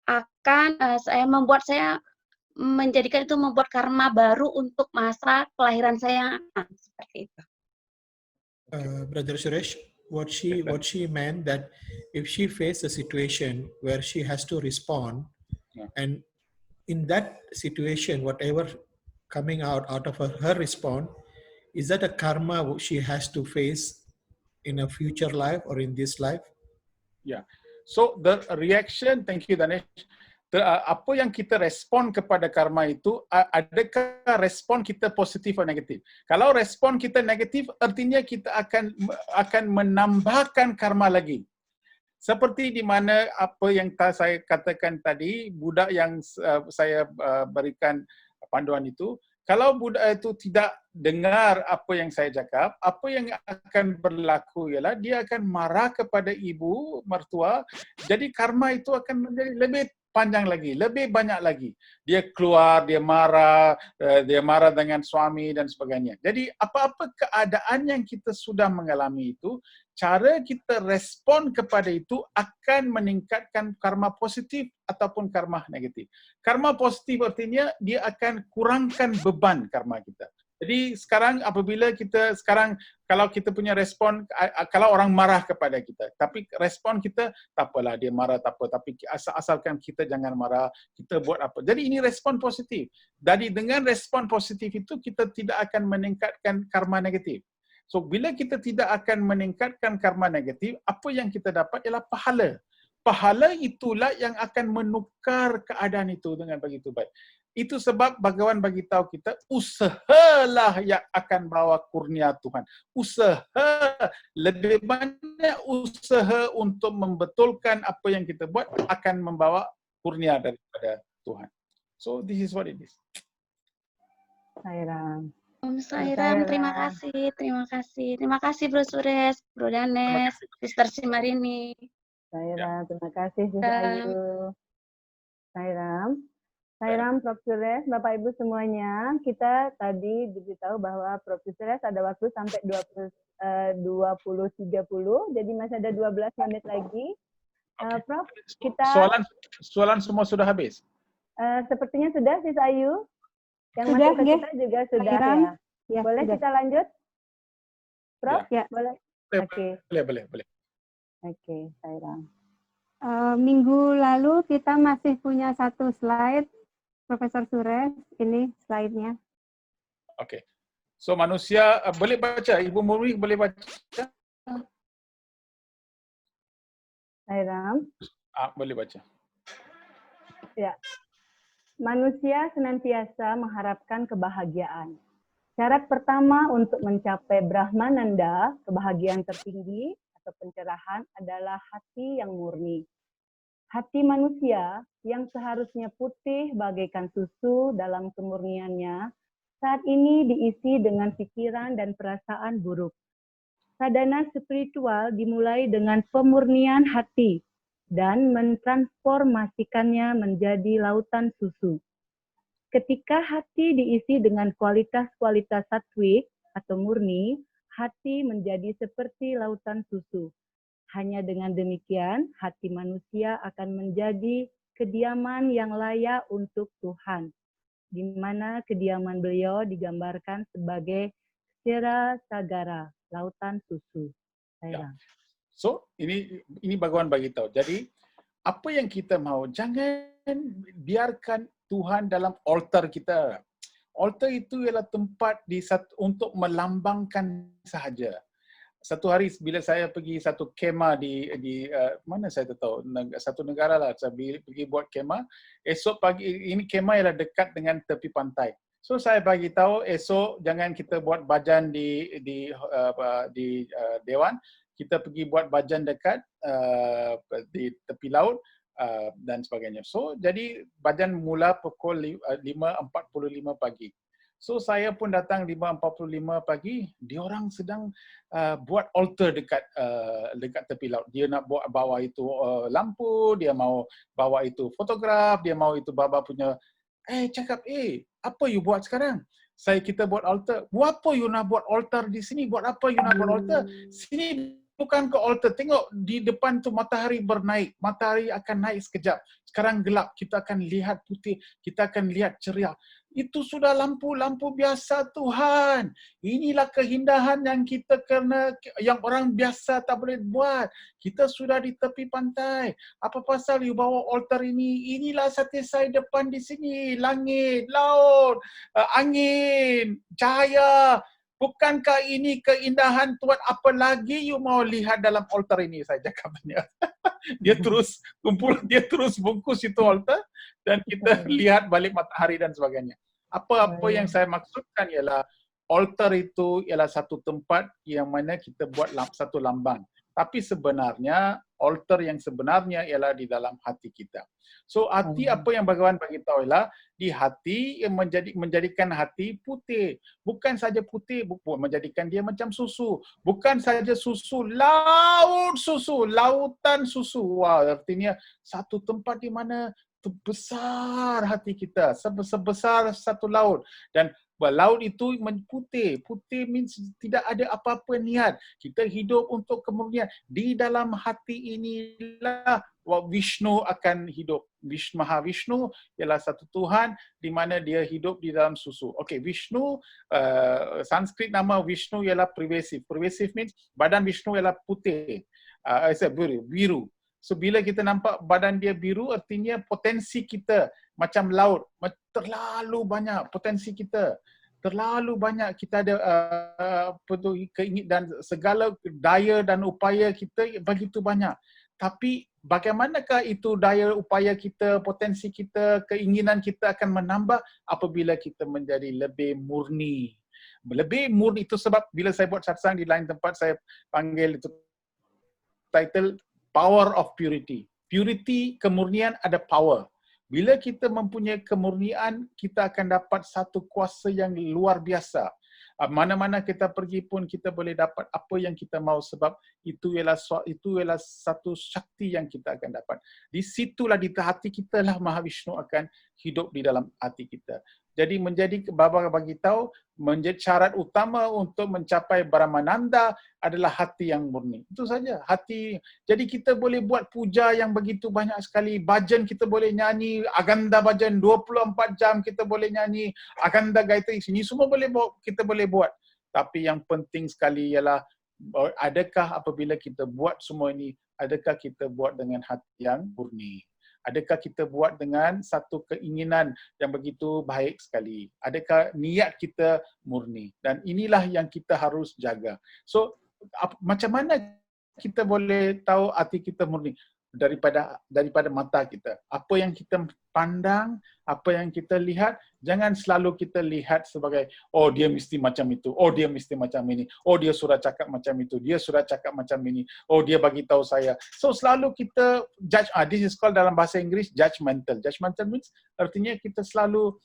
akan membuat saya menjadikan itu membuat karma baru untuk masa kelahiran saya seperti itu. Brother Suresh, what she meant that if she faced a situation where she has to respond, and in that situation, whatever coming out of her response, is that a karma she has to face in a future life or in this life? Yeah. So the reaction, thank you Danesh. Apa yang kita respon kepada karma itu, adakah respon kita positif atau negatif? Kalau respon kita negatif, artinya kita akan menambahkan karma lagi. Seperti di mana apa yang saya katakan tadi, budak yang saya berikan panduan itu, kalau budak itu tidak dengar apa yang saya cakap, apa yang akan berlaku ialah dia akan marah kepada ibu mertua, jadi karma itu akan menjadi lebih panjang lagi, lebih banyak lagi. Dia keluar, dia marah dengan suami dan sebagainya. Jadi apa-apa keadaan yang kita sudah mengalami itu, cara kita respon kepada itu akan meningkatkan karma positif ataupun karma negatif. Karma positif artinya dia akan kurangkan beban karma kita. Jadi sekarang kalau kita punya respon, kalau orang marah kepada kita, tapi respon kita, tak apalah dia marah, tak apa, tapi asalkan kita jangan marah, kita buat apa. Jadi ini respon positif. Jadi dengan respon positif itu, kita tidak akan meningkatkan karma negatif. So bila kita tidak akan meningkatkan karma negatif, apa yang kita dapat ialah pahala. Pahala itulah yang akan menukar keadaan itu dengan begitu baik. Itu sebab Bhagawan bagi tahu kita, usahalah yang akan bawa kurnia Tuhan. Usaha, lebih banyak usaha untuk membetulkan apa yang kita buat akan membawa kurnia daripada Tuhan. So this is what it is. Sairam. Om Sairam, terima kasih Bro Suresh, Bro Danes, Sister Simarini. Sairam, terima kasih Sister Ayu. Sairam, Prof. Suresh, Bapak Ibu semuanya, kita tadi diberitahu bahwa Prof. Suresh ada waktu sampai 20.30, jadi masih ada 12 menit lagi. Prof, kita... Soalan semua sudah habis? Sepertinya sudah, Sis Ayu. Yang sudah, masuk ke kita juga sudah ya. Boleh sudah. Kita lanjut? Prof? Ya. Boleh? Oke. Boleh. Oke, Sairam. Minggu lalu kita masih punya satu slide, Profesor Suresh, ini slide-nya. Oke. So manusia boleh baca, Ibu Murwi boleh baca? Sairam. Boleh baca. Ya. Manusia senantiasa mengharapkan kebahagiaan. Syarat pertama untuk mencapai Brahmananda, kebahagiaan tertinggi atau pencerahan adalah hati yang murni. Hati manusia yang seharusnya putih bagaikan susu dalam kemurniannya, saat ini diisi dengan pikiran dan perasaan buruk. Sadhana spiritual dimulai dengan pemurnian hati dan mentransformasikannya menjadi lautan susu. Ketika hati diisi dengan kualitas-kualitas satwik atau murni, hati menjadi seperti lautan susu. Hanya dengan demikian, hati manusia akan menjadi kediaman yang layak untuk Tuhan, di mana kediaman beliau digambarkan sebagai Ksira Sagara, lautan susu. Ya. So, ini Bhagawan bagi tahu. Jadi, apa yang kita mau, jangan biarkan Tuhan dalam altar kita. Altar itu ialah tempat untuk melambangkan sahaja. Satu hari bila saya pergi satu kemah di mana saya tahu, satu negara lah, saya pergi buat kemah. Esok pagi, ini kemah ialah dekat dengan tepi pantai. So saya bagi tahu esok jangan kita buat bajan di Dewan. Kita pergi buat bajan dekat di tepi laut dan sebagainya. So jadi bajan mula pukul 5.45 pagi. So saya pun datang 5.45 pagi, diorang sedang buat altar dekat tepi laut. Dia nak bawa itu lampu, dia mau bawa itu fotograf, dia mau itu baba punya cakap, apa you buat sekarang? Kita buat altar. Buat apa you nak buat altar di sini? Buat apa you nak buat altar? Sini bukan ke altar. Tengok di depan tu matahari bernaik. Matahari akan naik sekejap. Sekarang gelap. Kita akan lihat putih. Kita akan lihat ceria. Itu sudah lampu-lampu biasa Tuhan. Inilah keindahan yang orang biasa tak boleh buat. Kita sudah di tepi pantai. Apa pasal you bawa altar ini? Inilah satisai depan di sini. Langit, laut, angin, cahaya. Bukankah ini keindahan Tuhan? Apa lagi you mau lihat dalam altar ini? Saya cakapnya. Dia terus kumpul, dia terus bungkus itu altar dan kita lihat balik matahari dan sebagainya. Apa yang saya maksudkan ialah altar itu ialah satu tempat yang mana kita buat satu lambang. Tapi sebenarnya altar yang sebenarnya ialah di dalam hati kita. So hati apa yang Bhagawan bagi tahu ialah di hati yang menjadikan hati putih. Bukan saja putih, menjadikan dia macam susu. Bukan saja susu, laut susu, lautan susu. Wah, artinya satu tempat di mana besar hati kita, sebesar satu laut. Dan laut itu putih. Putih means tidak ada apa-apa niat. Kita hidup untuk kemurnian. Di dalam hati inilah Vishnu akan hidup. Mahavishnu ialah satu Tuhan di mana dia hidup di dalam susu. Okey, Vishnu, Sanskrit nama Vishnu ialah pervasive. Pervasive means badan Vishnu ialah putih. Biru. So bila kita nampak badan dia biru, artinya potensi kita macam laut, terlalu banyak potensi kita. Terlalu banyak kita ada keinginan dan segala daya dan upaya kita begitu banyak. Tapi bagaimanakah itu daya upaya kita, potensi kita, keinginan kita akan menambah apabila kita menjadi lebih murni. Lebih murni itu sebab bila saya buat satsang di lain tempat saya panggil itu title Power of Purity. Purity, kemurnian ada power. Bila kita mempunyai kemurnian, kita akan dapat satu kuasa yang luar biasa. Mana-mana kita pergi pun kita boleh dapat apa yang kita mahu sebab itu ialah satu syakti yang kita akan dapat. Di situlah di hati kita lah Mahavishnu akan hidup di dalam hati kita. Jadi menjadi Baba bagi tahu menjadi syarat utama untuk mencapai Brahmananda adalah hati yang murni. Itu saja, hati. Jadi kita boleh buat puja yang begitu banyak sekali. Bhajan kita boleh nyanyi, Aganda bhajan 24 jam kita boleh nyanyi, Aganda Gayatri ini semua kita boleh buat. Tapi yang penting sekali ialah adakah apabila kita buat semua ini, adakah kita buat dengan hati yang murni? Adakah kita buat dengan satu keinginan yang begitu baik sekali? Adakah niat kita murni? Dan inilah yang kita harus jaga. So, macam mana kita boleh tahu hati kita murni? daripada mata kita. Apa yang kita pandang, apa yang kita lihat, jangan selalu kita lihat sebagai oh dia mesti macam itu, oh dia mesti macam ini, oh dia sudah cakap macam itu, dia sudah cakap macam ini, oh dia bagi tahu saya. So selalu kita judge, this is called dalam bahasa Inggeris judgmental. Judgmental means artinya kita selalu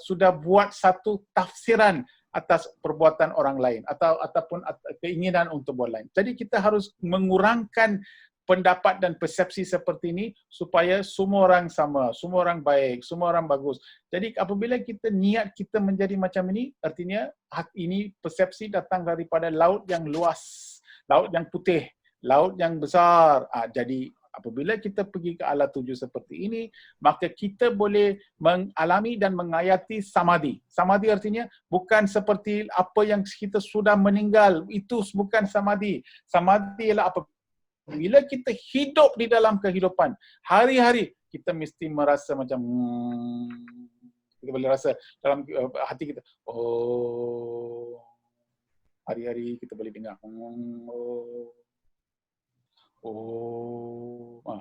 sudah buat satu tafsiran atas perbuatan orang lain ataupun keinginan untuk buat lain. Jadi kita harus mengurangkan pendapat dan persepsi seperti ini supaya semua orang sama, semua orang baik, semua orang bagus. Jadi apabila kita niat kita menjadi macam ini, artinya ini persepsi datang daripada laut yang luas, laut yang putih, laut yang besar. Jadi apabila kita pergi ke alam tujuh seperti ini, maka kita boleh mengalami dan mengayati samadhi. Samadhi artinya bukan seperti apa yang kita sudah meninggal. Itu bukan samadhi. Samadhi ialah apa? Bila kita hidup di dalam kehidupan, hari-hari kita mesti merasa macam kita boleh rasa dalam hati kita, oh, hari-hari kita boleh dengar,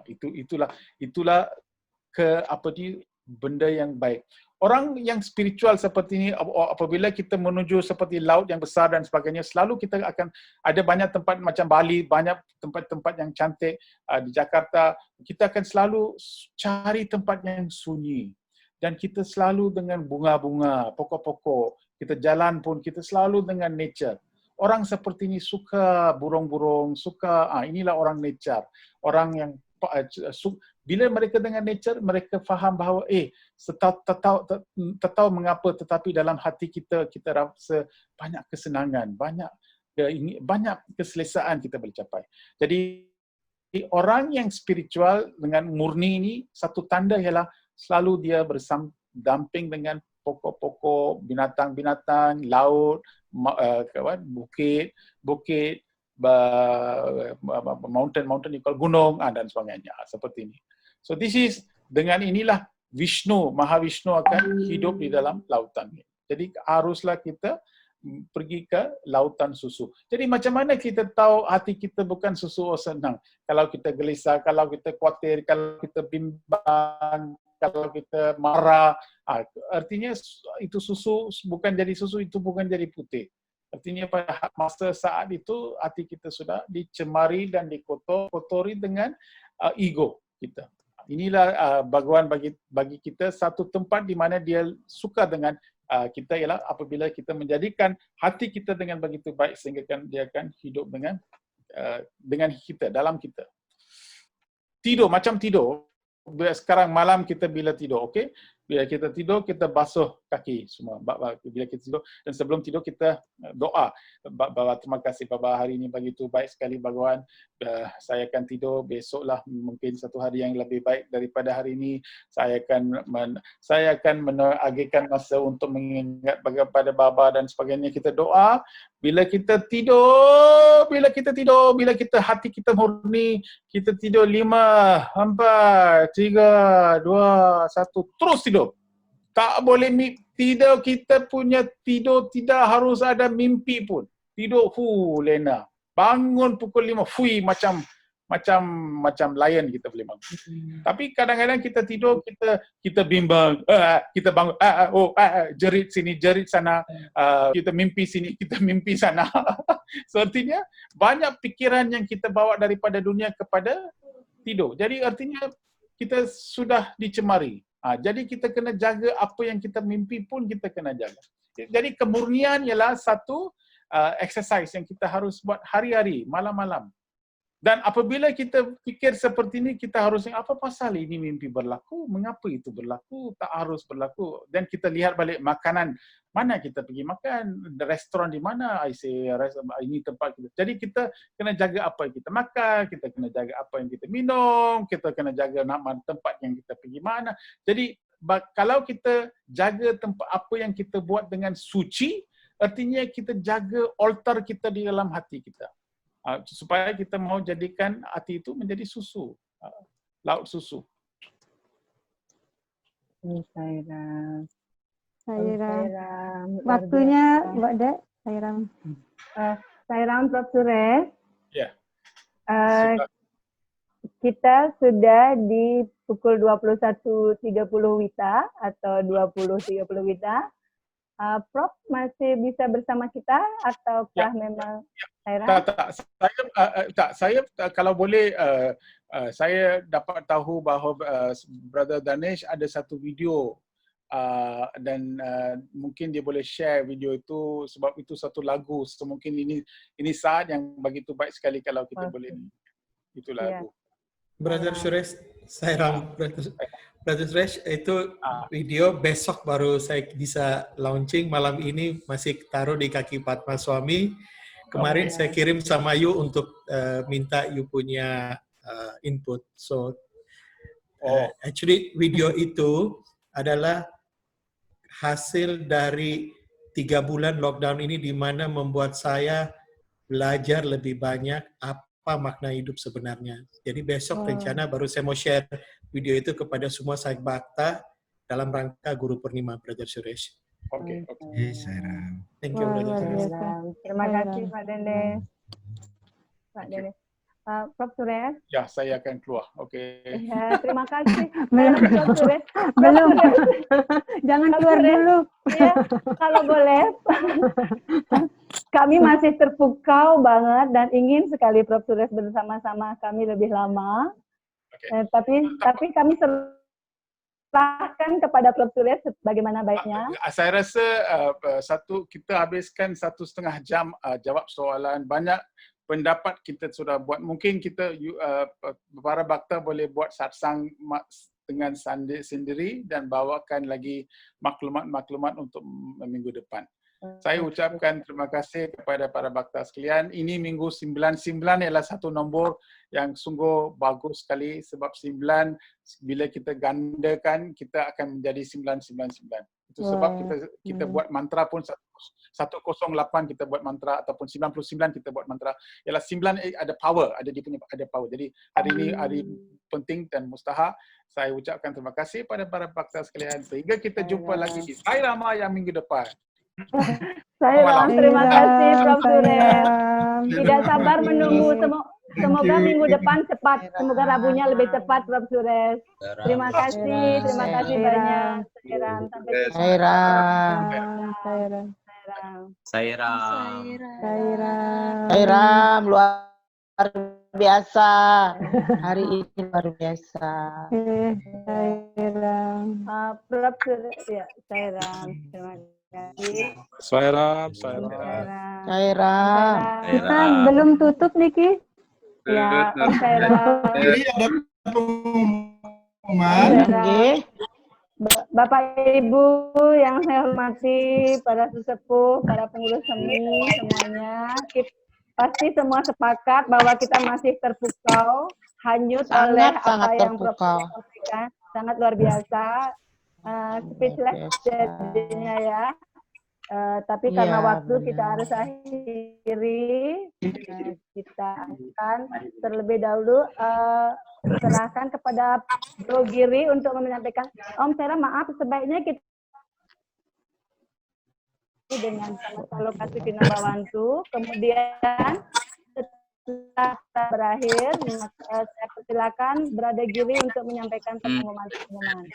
itulah benda yang baik. Orang yang spiritual seperti ini, apabila kita menuju seperti laut yang besar dan sebagainya, selalu kita akan ada banyak tempat macam Bali, banyak tempat-tempat yang cantik di Jakarta. Kita akan selalu cari tempat yang sunyi. Dan kita selalu dengan bunga-bunga, pokok-pokok. Kita jalan pun, kita selalu dengan nature. Orang seperti ini suka burung-burung, suka, inilah orang nature. Orang yang bila mereka dengan nature, mereka faham bahawa tahu mengapa, tetapi dalam hati kita rasa banyak kesenangan, banyak keselesaan kita boleh capai. Jadi orang yang spiritual dengan murni ini, satu tanda ialah selalu dia berdamping dengan pokok-pokok, binatang-binatang, laut, bukit, mountain gunung dan sebagainya seperti ini. So this is, dengan inilah Maha Vishnu akan hidup di dalam lautan ini. Jadi haruslah kita pergi ke lautan susu. Jadi macam mana kita tahu hati kita bukan susu senang? Kalau kita gelisah, kalau kita khawatir, kalau kita bimbang, kalau kita marah, artinya itu susu bukan jadi susu, itu bukan jadi putih. Artinya pada masa saat itu hati kita sudah dicemari dan dikotori dengan ego kita. Inilah Bhagawan bagi kita satu tempat di mana dia suka dengan kita, ialah apabila kita menjadikan hati kita dengan begitu baik sehingga dia akan hidup dengan kita, dalam kita. Tidur, macam tidur. Sekarang malam kita bila tidur, okey? Bila kita tidur, kita basuh kaki semua. Bila kita tidur, dan sebelum tidur kita doa. Baba, terima kasih Baba, hari ini begitu baik sekali Bhagawan. Saya akan tidur, besoklah mungkin satu hari yang lebih baik daripada hari ini. Saya akan menagihkan masa untuk mengingat pada Baba dan sebagainya. Kita doa. Bila kita hati kita murni, kita tidur 5, 4, 3, 2, 1, terus tidur. Tak boleh tidur, kita punya tidur tidak harus ada mimpi pun. Tidur lena. Bangun pukul 5, macam lion kita boleh bangun. Tapi kadang-kadang kita tidur, kita bimbang, kita bangun, jerit sini, jerit sana, kita mimpi sini, kita mimpi sana. So artinya banyak pikiran yang kita bawa daripada dunia kepada tidur. Jadi artinya kita sudah dicemari. Jadi kita kena jaga apa yang kita mimpi pun kita kena jaga. Jadi kemurnian ialah satu exercise yang kita harus buat hari-hari, malam-malam. Dan apabila kita fikir seperti ini, kita harus apa pasal ini mimpi berlaku? Mengapa itu berlaku? Tak harus berlaku. Dan kita lihat balik makanan. Mana kita pergi makan? Restoran di mana? Ini tempat kita. Jadi kita kena jaga apa yang kita makan, kita kena jaga apa yang kita minum, kita kena jaga tempat yang kita pergi mana. Jadi kalau kita jaga tempat apa yang kita buat dengan suci, artinya kita jaga altar kita di dalam hati kita. Supaya kita mau jadikan hati itu menjadi susu, laut susu. Sairam. Waktunya, Mbak Dek, Sairam. Sairam, Prof. Suresh. Ya. kita sudah di pukul 21.30 WITA atau 20.30 WITA. Prof masih bisa bersama kita ataukah memang saya kalau boleh saya dapat tahu bahawa Brother Danesh ada satu video dan mungkin dia boleh share video itu sebab itu satu lagu. So mungkin ini saat yang begitu baik sekali kalau kita boleh itu lagu. Brother Suresh, Brother Suresh, itu video besok baru saya bisa launching, malam ini masih taruh di kaki Padma Swami. Kemarin saya kirim sama you untuk minta you punya input. So actually video itu adalah hasil dari 3 bulan lockdown ini, di mana membuat saya belajar lebih banyak apa makna hidup sebenarnya. Jadi besok rencana baru saya mau share video itu kepada semua Saik Bhakta dalam rangka Guru Purnima, Brother Suresh. Oke. Sairam. Thank you, Brother Suresh. Terima kasih Pak Danesh. Pak Danesh. Prof Suresh. Ya, saya akan keluar. Oke. Ya, terima kasih. Belum. Prof Suresh. Belum. Jangan keluar dulu. Ya, kalau boleh. Kami masih terpukau banget dan ingin sekali Prof Suresh bersama-sama kami lebih lama. Tapi kami serahkan kepada Prof Suresh bagaimana baiknya. Saya rasa kita habiskan 1,5 jam jawab soalan. Banyak pendapat kita sudah buat. Mungkin kita para bakta boleh buat satsang dengan sendiri dan bawakan lagi maklumat-maklumat untuk minggu depan. Saya ucapkan terima kasih kepada para bakta sekalian. Ini minggu 99 ialah satu nombor yang sungguh bagus sekali, sebab 9 bila kita gandakan kita akan menjadi 999. Itu sebab kita buat mantra pun 108 kita buat mantra ataupun 99 kita buat mantra. Ialah 9 ada power, dia punya ada power. Jadi hari ini hari penting dan mustahak. Saya ucapkan terima kasih pada para bakta sekalian. Sehingga kita jumpa lagi di Sai Rama yang minggu depan. Terima kasih Prof Suresh. Tidak sabar menunggu, semoga minggu depan cepat, semoga Rabunya lebih cepat Prof Suresh. Terima kasih banyak. Sairam luar biasa. Hari ini luar biasa. Prof Suresh, ya, Sairam. Terima kasih. Sairam. Kita belum tutup, Niki. Ya, Sairam. Jadi ada pengumuman. Bapak Ibu yang saya hormati, para sesepuh, para pengurus seni semuanya, pasti semua sepakat bahwa kita masih terpukau, hanyut oleh apa yang Prof sampaikan, sangat luar biasa. Speechless jadinya ya. Tapi karena waktu kita harus akhiri, kita akan terlebih dahulu serahkan kepada Bro Giri untuk menyampaikan. Om Sera, maaf, sebaiknya kita dengan sama lokasi Kinabawantu. Kemudian setelah berakhir, saya persilakan Brother Giri untuk menyampaikan pengumuman-pengumuman.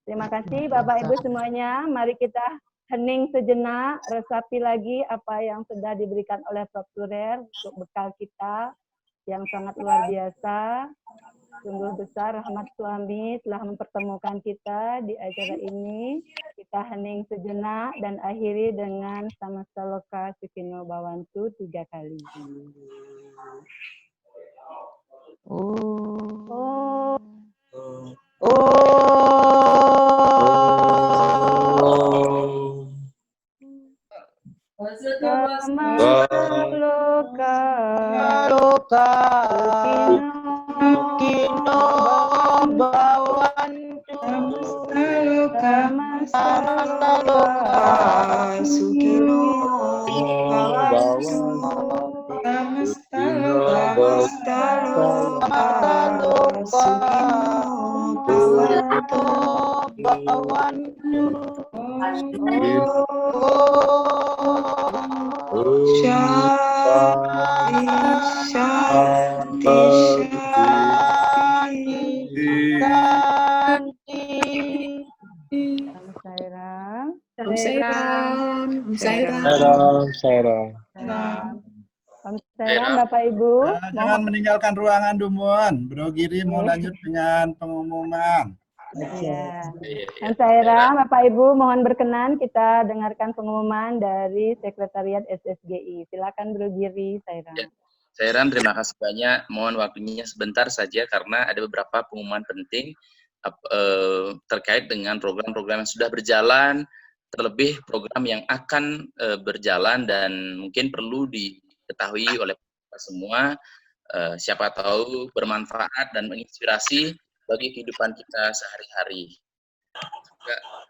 Terima kasih Bapak Ibu semuanya. Mari kita hening sejenak, resapi lagi apa yang sudah diberikan oleh Prof Suresh untuk bekal kita yang sangat luar biasa. Sungguh besar rahmat Suami telah mempertemukan kita di acara ini. Kita hening sejenak dan akhiri dengan Samasta Loka Sukino Bhawantu 3 kali. Sukino Bhawantu Samasta Loka Sukino Bhawantu Samasta Loka Bhawantu Shanti Sairam. Sairam. Om Sairam, Bapak Ibu. Jangan meninggalkan ruangan Dumon. Bro Giri mau lanjut dengan pengumuman. Iya. Om Sairam, Bapak Ibu mohon berkenan kita dengarkan pengumuman dari Sekretariat SSGI. Silakan Bro Giri, Sairam. Ya. Sairam, terima kasih banyak. Mohon waktunya sebentar saja karena ada beberapa pengumuman penting terkait dengan program-program yang sudah berjalan, terlebih program yang akan berjalan dan mungkin perlu diketahui oleh kita semua. Siapa tahu bermanfaat dan menginspirasi bagi kehidupan kita sehari-hari.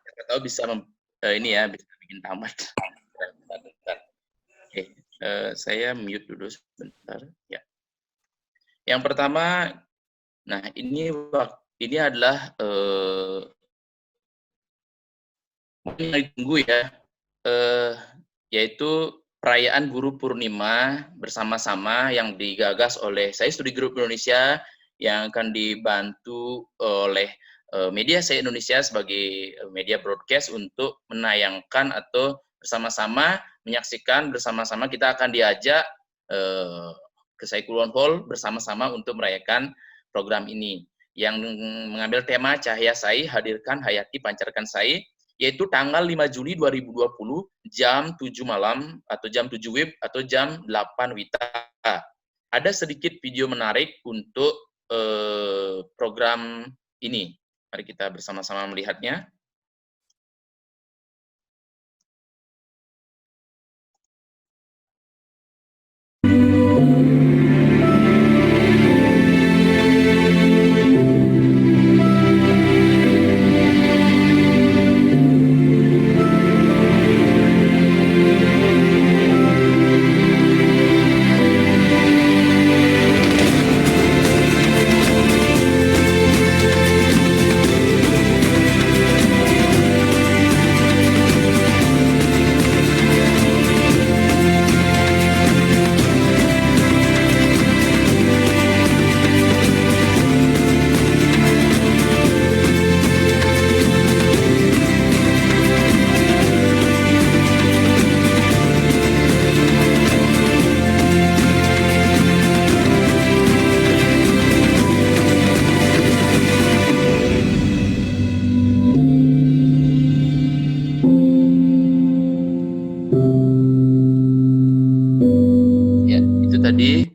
Siapa tahu bisa bisa bikin tamat. Oke, saya mute dulu sebentar. Ya. Yang pertama, nah ini adalah mungkin yang ditunggu ya, yaitu perayaan Guru Purnima bersama-sama yang digagas oleh Saya Studi Group Indonesia yang akan dibantu oleh Media Saya Indonesia sebagai media broadcast untuk menayangkan atau bersama-sama menyaksikan bersama-sama. Kita akan diajak ke Sai Kulon Hall bersama-sama untuk merayakan program ini yang mengambil tema Cahaya Sai, Hadirkan Hayati, Pancarkan Sai, yaitu tanggal 5 Juli 2020 jam 7 malam atau jam 7 WIB atau jam 8 WITA. Ada sedikit video menarik untuk program ini. Mari kita bersama-sama melihatnya.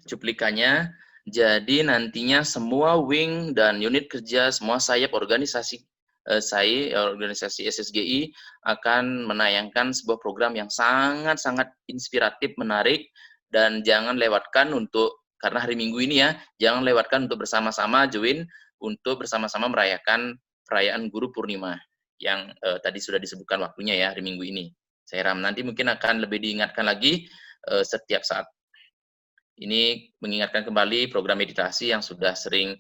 Cuplikannya. Jadi nantinya semua wing dan unit kerja, semua sayap organisasi organisasi SSGI akan menayangkan sebuah program yang sangat-sangat inspiratif, menarik, dan jangan lewatkan karena hari Minggu ini ya, jangan lewatkan untuk bersama-sama join untuk bersama-sama merayakan perayaan Guru Purnima yang tadi sudah disebutkan waktunya ya, hari Minggu ini. Saya Ram, nanti mungkin akan lebih diingatkan lagi setiap saat. Ini mengingatkan kembali program meditasi yang sudah sering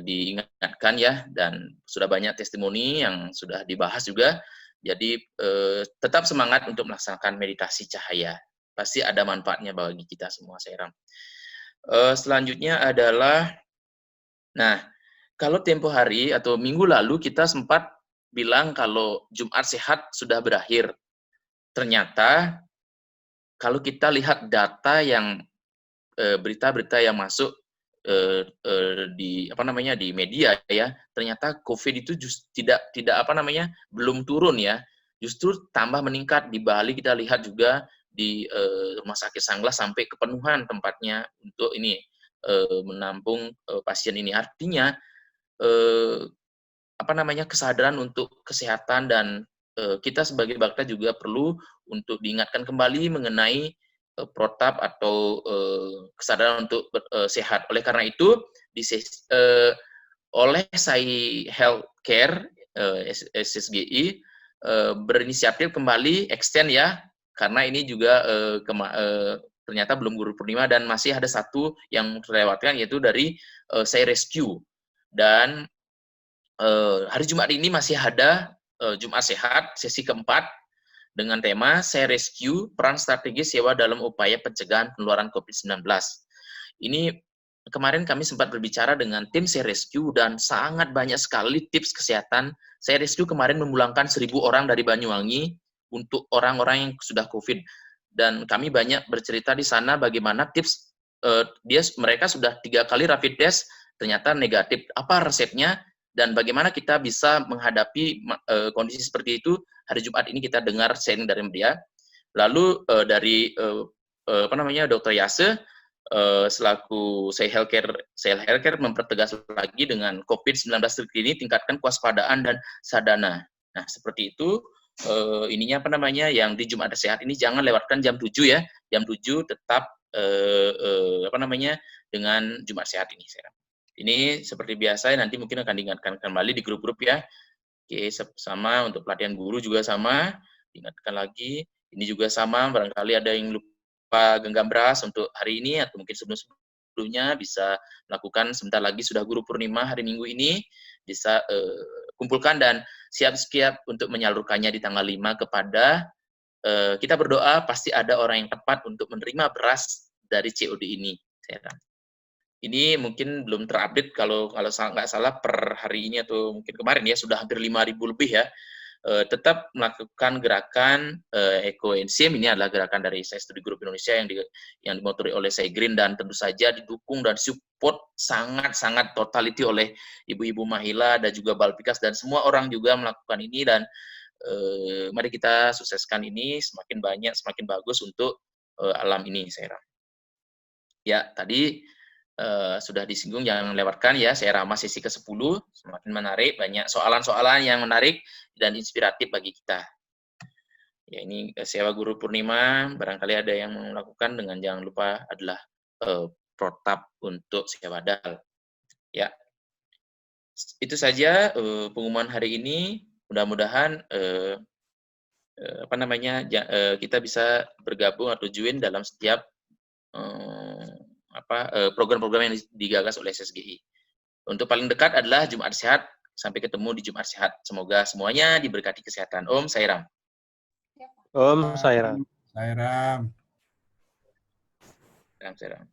diingatkan ya, dan sudah banyak testimoni yang sudah dibahas juga. Jadi tetap semangat untuk melaksanakan meditasi cahaya. Pasti ada manfaatnya bagi kita semua, saya Ram. Selanjutnya adalah, nah, kalau tempo hari atau minggu lalu kita sempat bilang kalau Jumat Sehat sudah berakhir. Ternyata kalau kita lihat data yang berita-berita yang masuk di media ya, ternyata COVID itu belum turun ya, justru tambah meningkat. Di Bali kita lihat juga di Rumah Sakit Sanglah sampai kepenuhan tempatnya untuk menampung pasien ini. Artinya kesadaran untuk kesehatan dan kita sebagai bakta juga perlu untuk diingatkan kembali mengenai protap atau kesadaran untuk sehat. Oleh karena itu, oleh Sai Healthcare SSGI berinisiatif kembali extend ya, karena ini juga ternyata belum Guru Purnima dan masih ada satu yang terlewatkan, yaitu dari Sai Rescue. Dan hari Jumat ini masih ada Jumat Sehat sesi keempat dengan tema Saya Rescue, peran strategis sewa dalam upaya pencegahan penularan COVID-19. Ini kemarin kami sempat berbicara dengan tim Saya Rescue dan sangat banyak sekali tips kesehatan. Saya Rescue kemarin memulangkan 1.000 orang dari Banyuwangi untuk orang-orang yang sudah COVID. Dan kami banyak bercerita di sana bagaimana tips mereka sudah 3 kali rapid test ternyata negatif. Apa resepnya dan bagaimana kita bisa menghadapi kondisi seperti itu? Hari Jumat ini kita dengar sharing dari dia. Lalu dari Dr. Yase selaku Say Healthcare mempertegas lagi dengan COVID-19 ini tingkatkan kewaspadaan dan sadana. Nah, seperti itu yang di Jumat Sehat ini jangan lewatkan jam 7 ya. Jam 7 tetap dengan Jumat Sehat ini. Ini seperti biasa nanti mungkin akan diingatkan kembali di grup-grup ya. Oke, sama untuk pelatihan guru juga sama, diingatkan lagi. Ini juga sama, barangkali ada yang lupa genggam beras untuk hari ini atau mungkin sebelumnya bisa melakukan sebentar lagi sudah Guru Purnima hari Minggu ini bisa kumpulkan dan siap-siap untuk menyalurkannya di tanggal 5 kepada kita berdoa pasti ada orang yang tepat untuk menerima beras dari COD ini. Ini mungkin belum terupdate kalau nggak salah per hari ini atau mungkin kemarin ya sudah hampir 5.000 lebih ya. Tetap melakukan gerakan ekoenzim. Ini adalah gerakan dari Saya Studi Group Indonesia yang dimotori oleh Saya Green dan tentu saja didukung dan support sangat-sangat totality oleh ibu-ibu Mahila dan juga Balpikas dan semua orang juga melakukan ini dan mari kita sukseskan ini semakin banyak semakin bagus untuk alam ini saya rasa. Ya, tadi sudah disinggung jangan lewatkan ya saya ramah sesi ke-10 semakin menarik banyak soalan-soalan yang menarik dan inspiratif bagi kita. Ya ini sewa Guru Purnima barangkali ada yang melakukan dengan jangan lupa adalah protap untuk sewa dal. Ya. Itu saja pengumuman hari ini. Mudah-mudahan kita bisa bergabung atau join dalam setiap program-program yang digagas oleh SSGI. Untuk paling dekat adalah Jumat Sehat. Sampai ketemu di Jumat Sehat. Semoga semuanya diberkati kesehatan. Om Sairam. Om Sairam. Sairam. Sairam.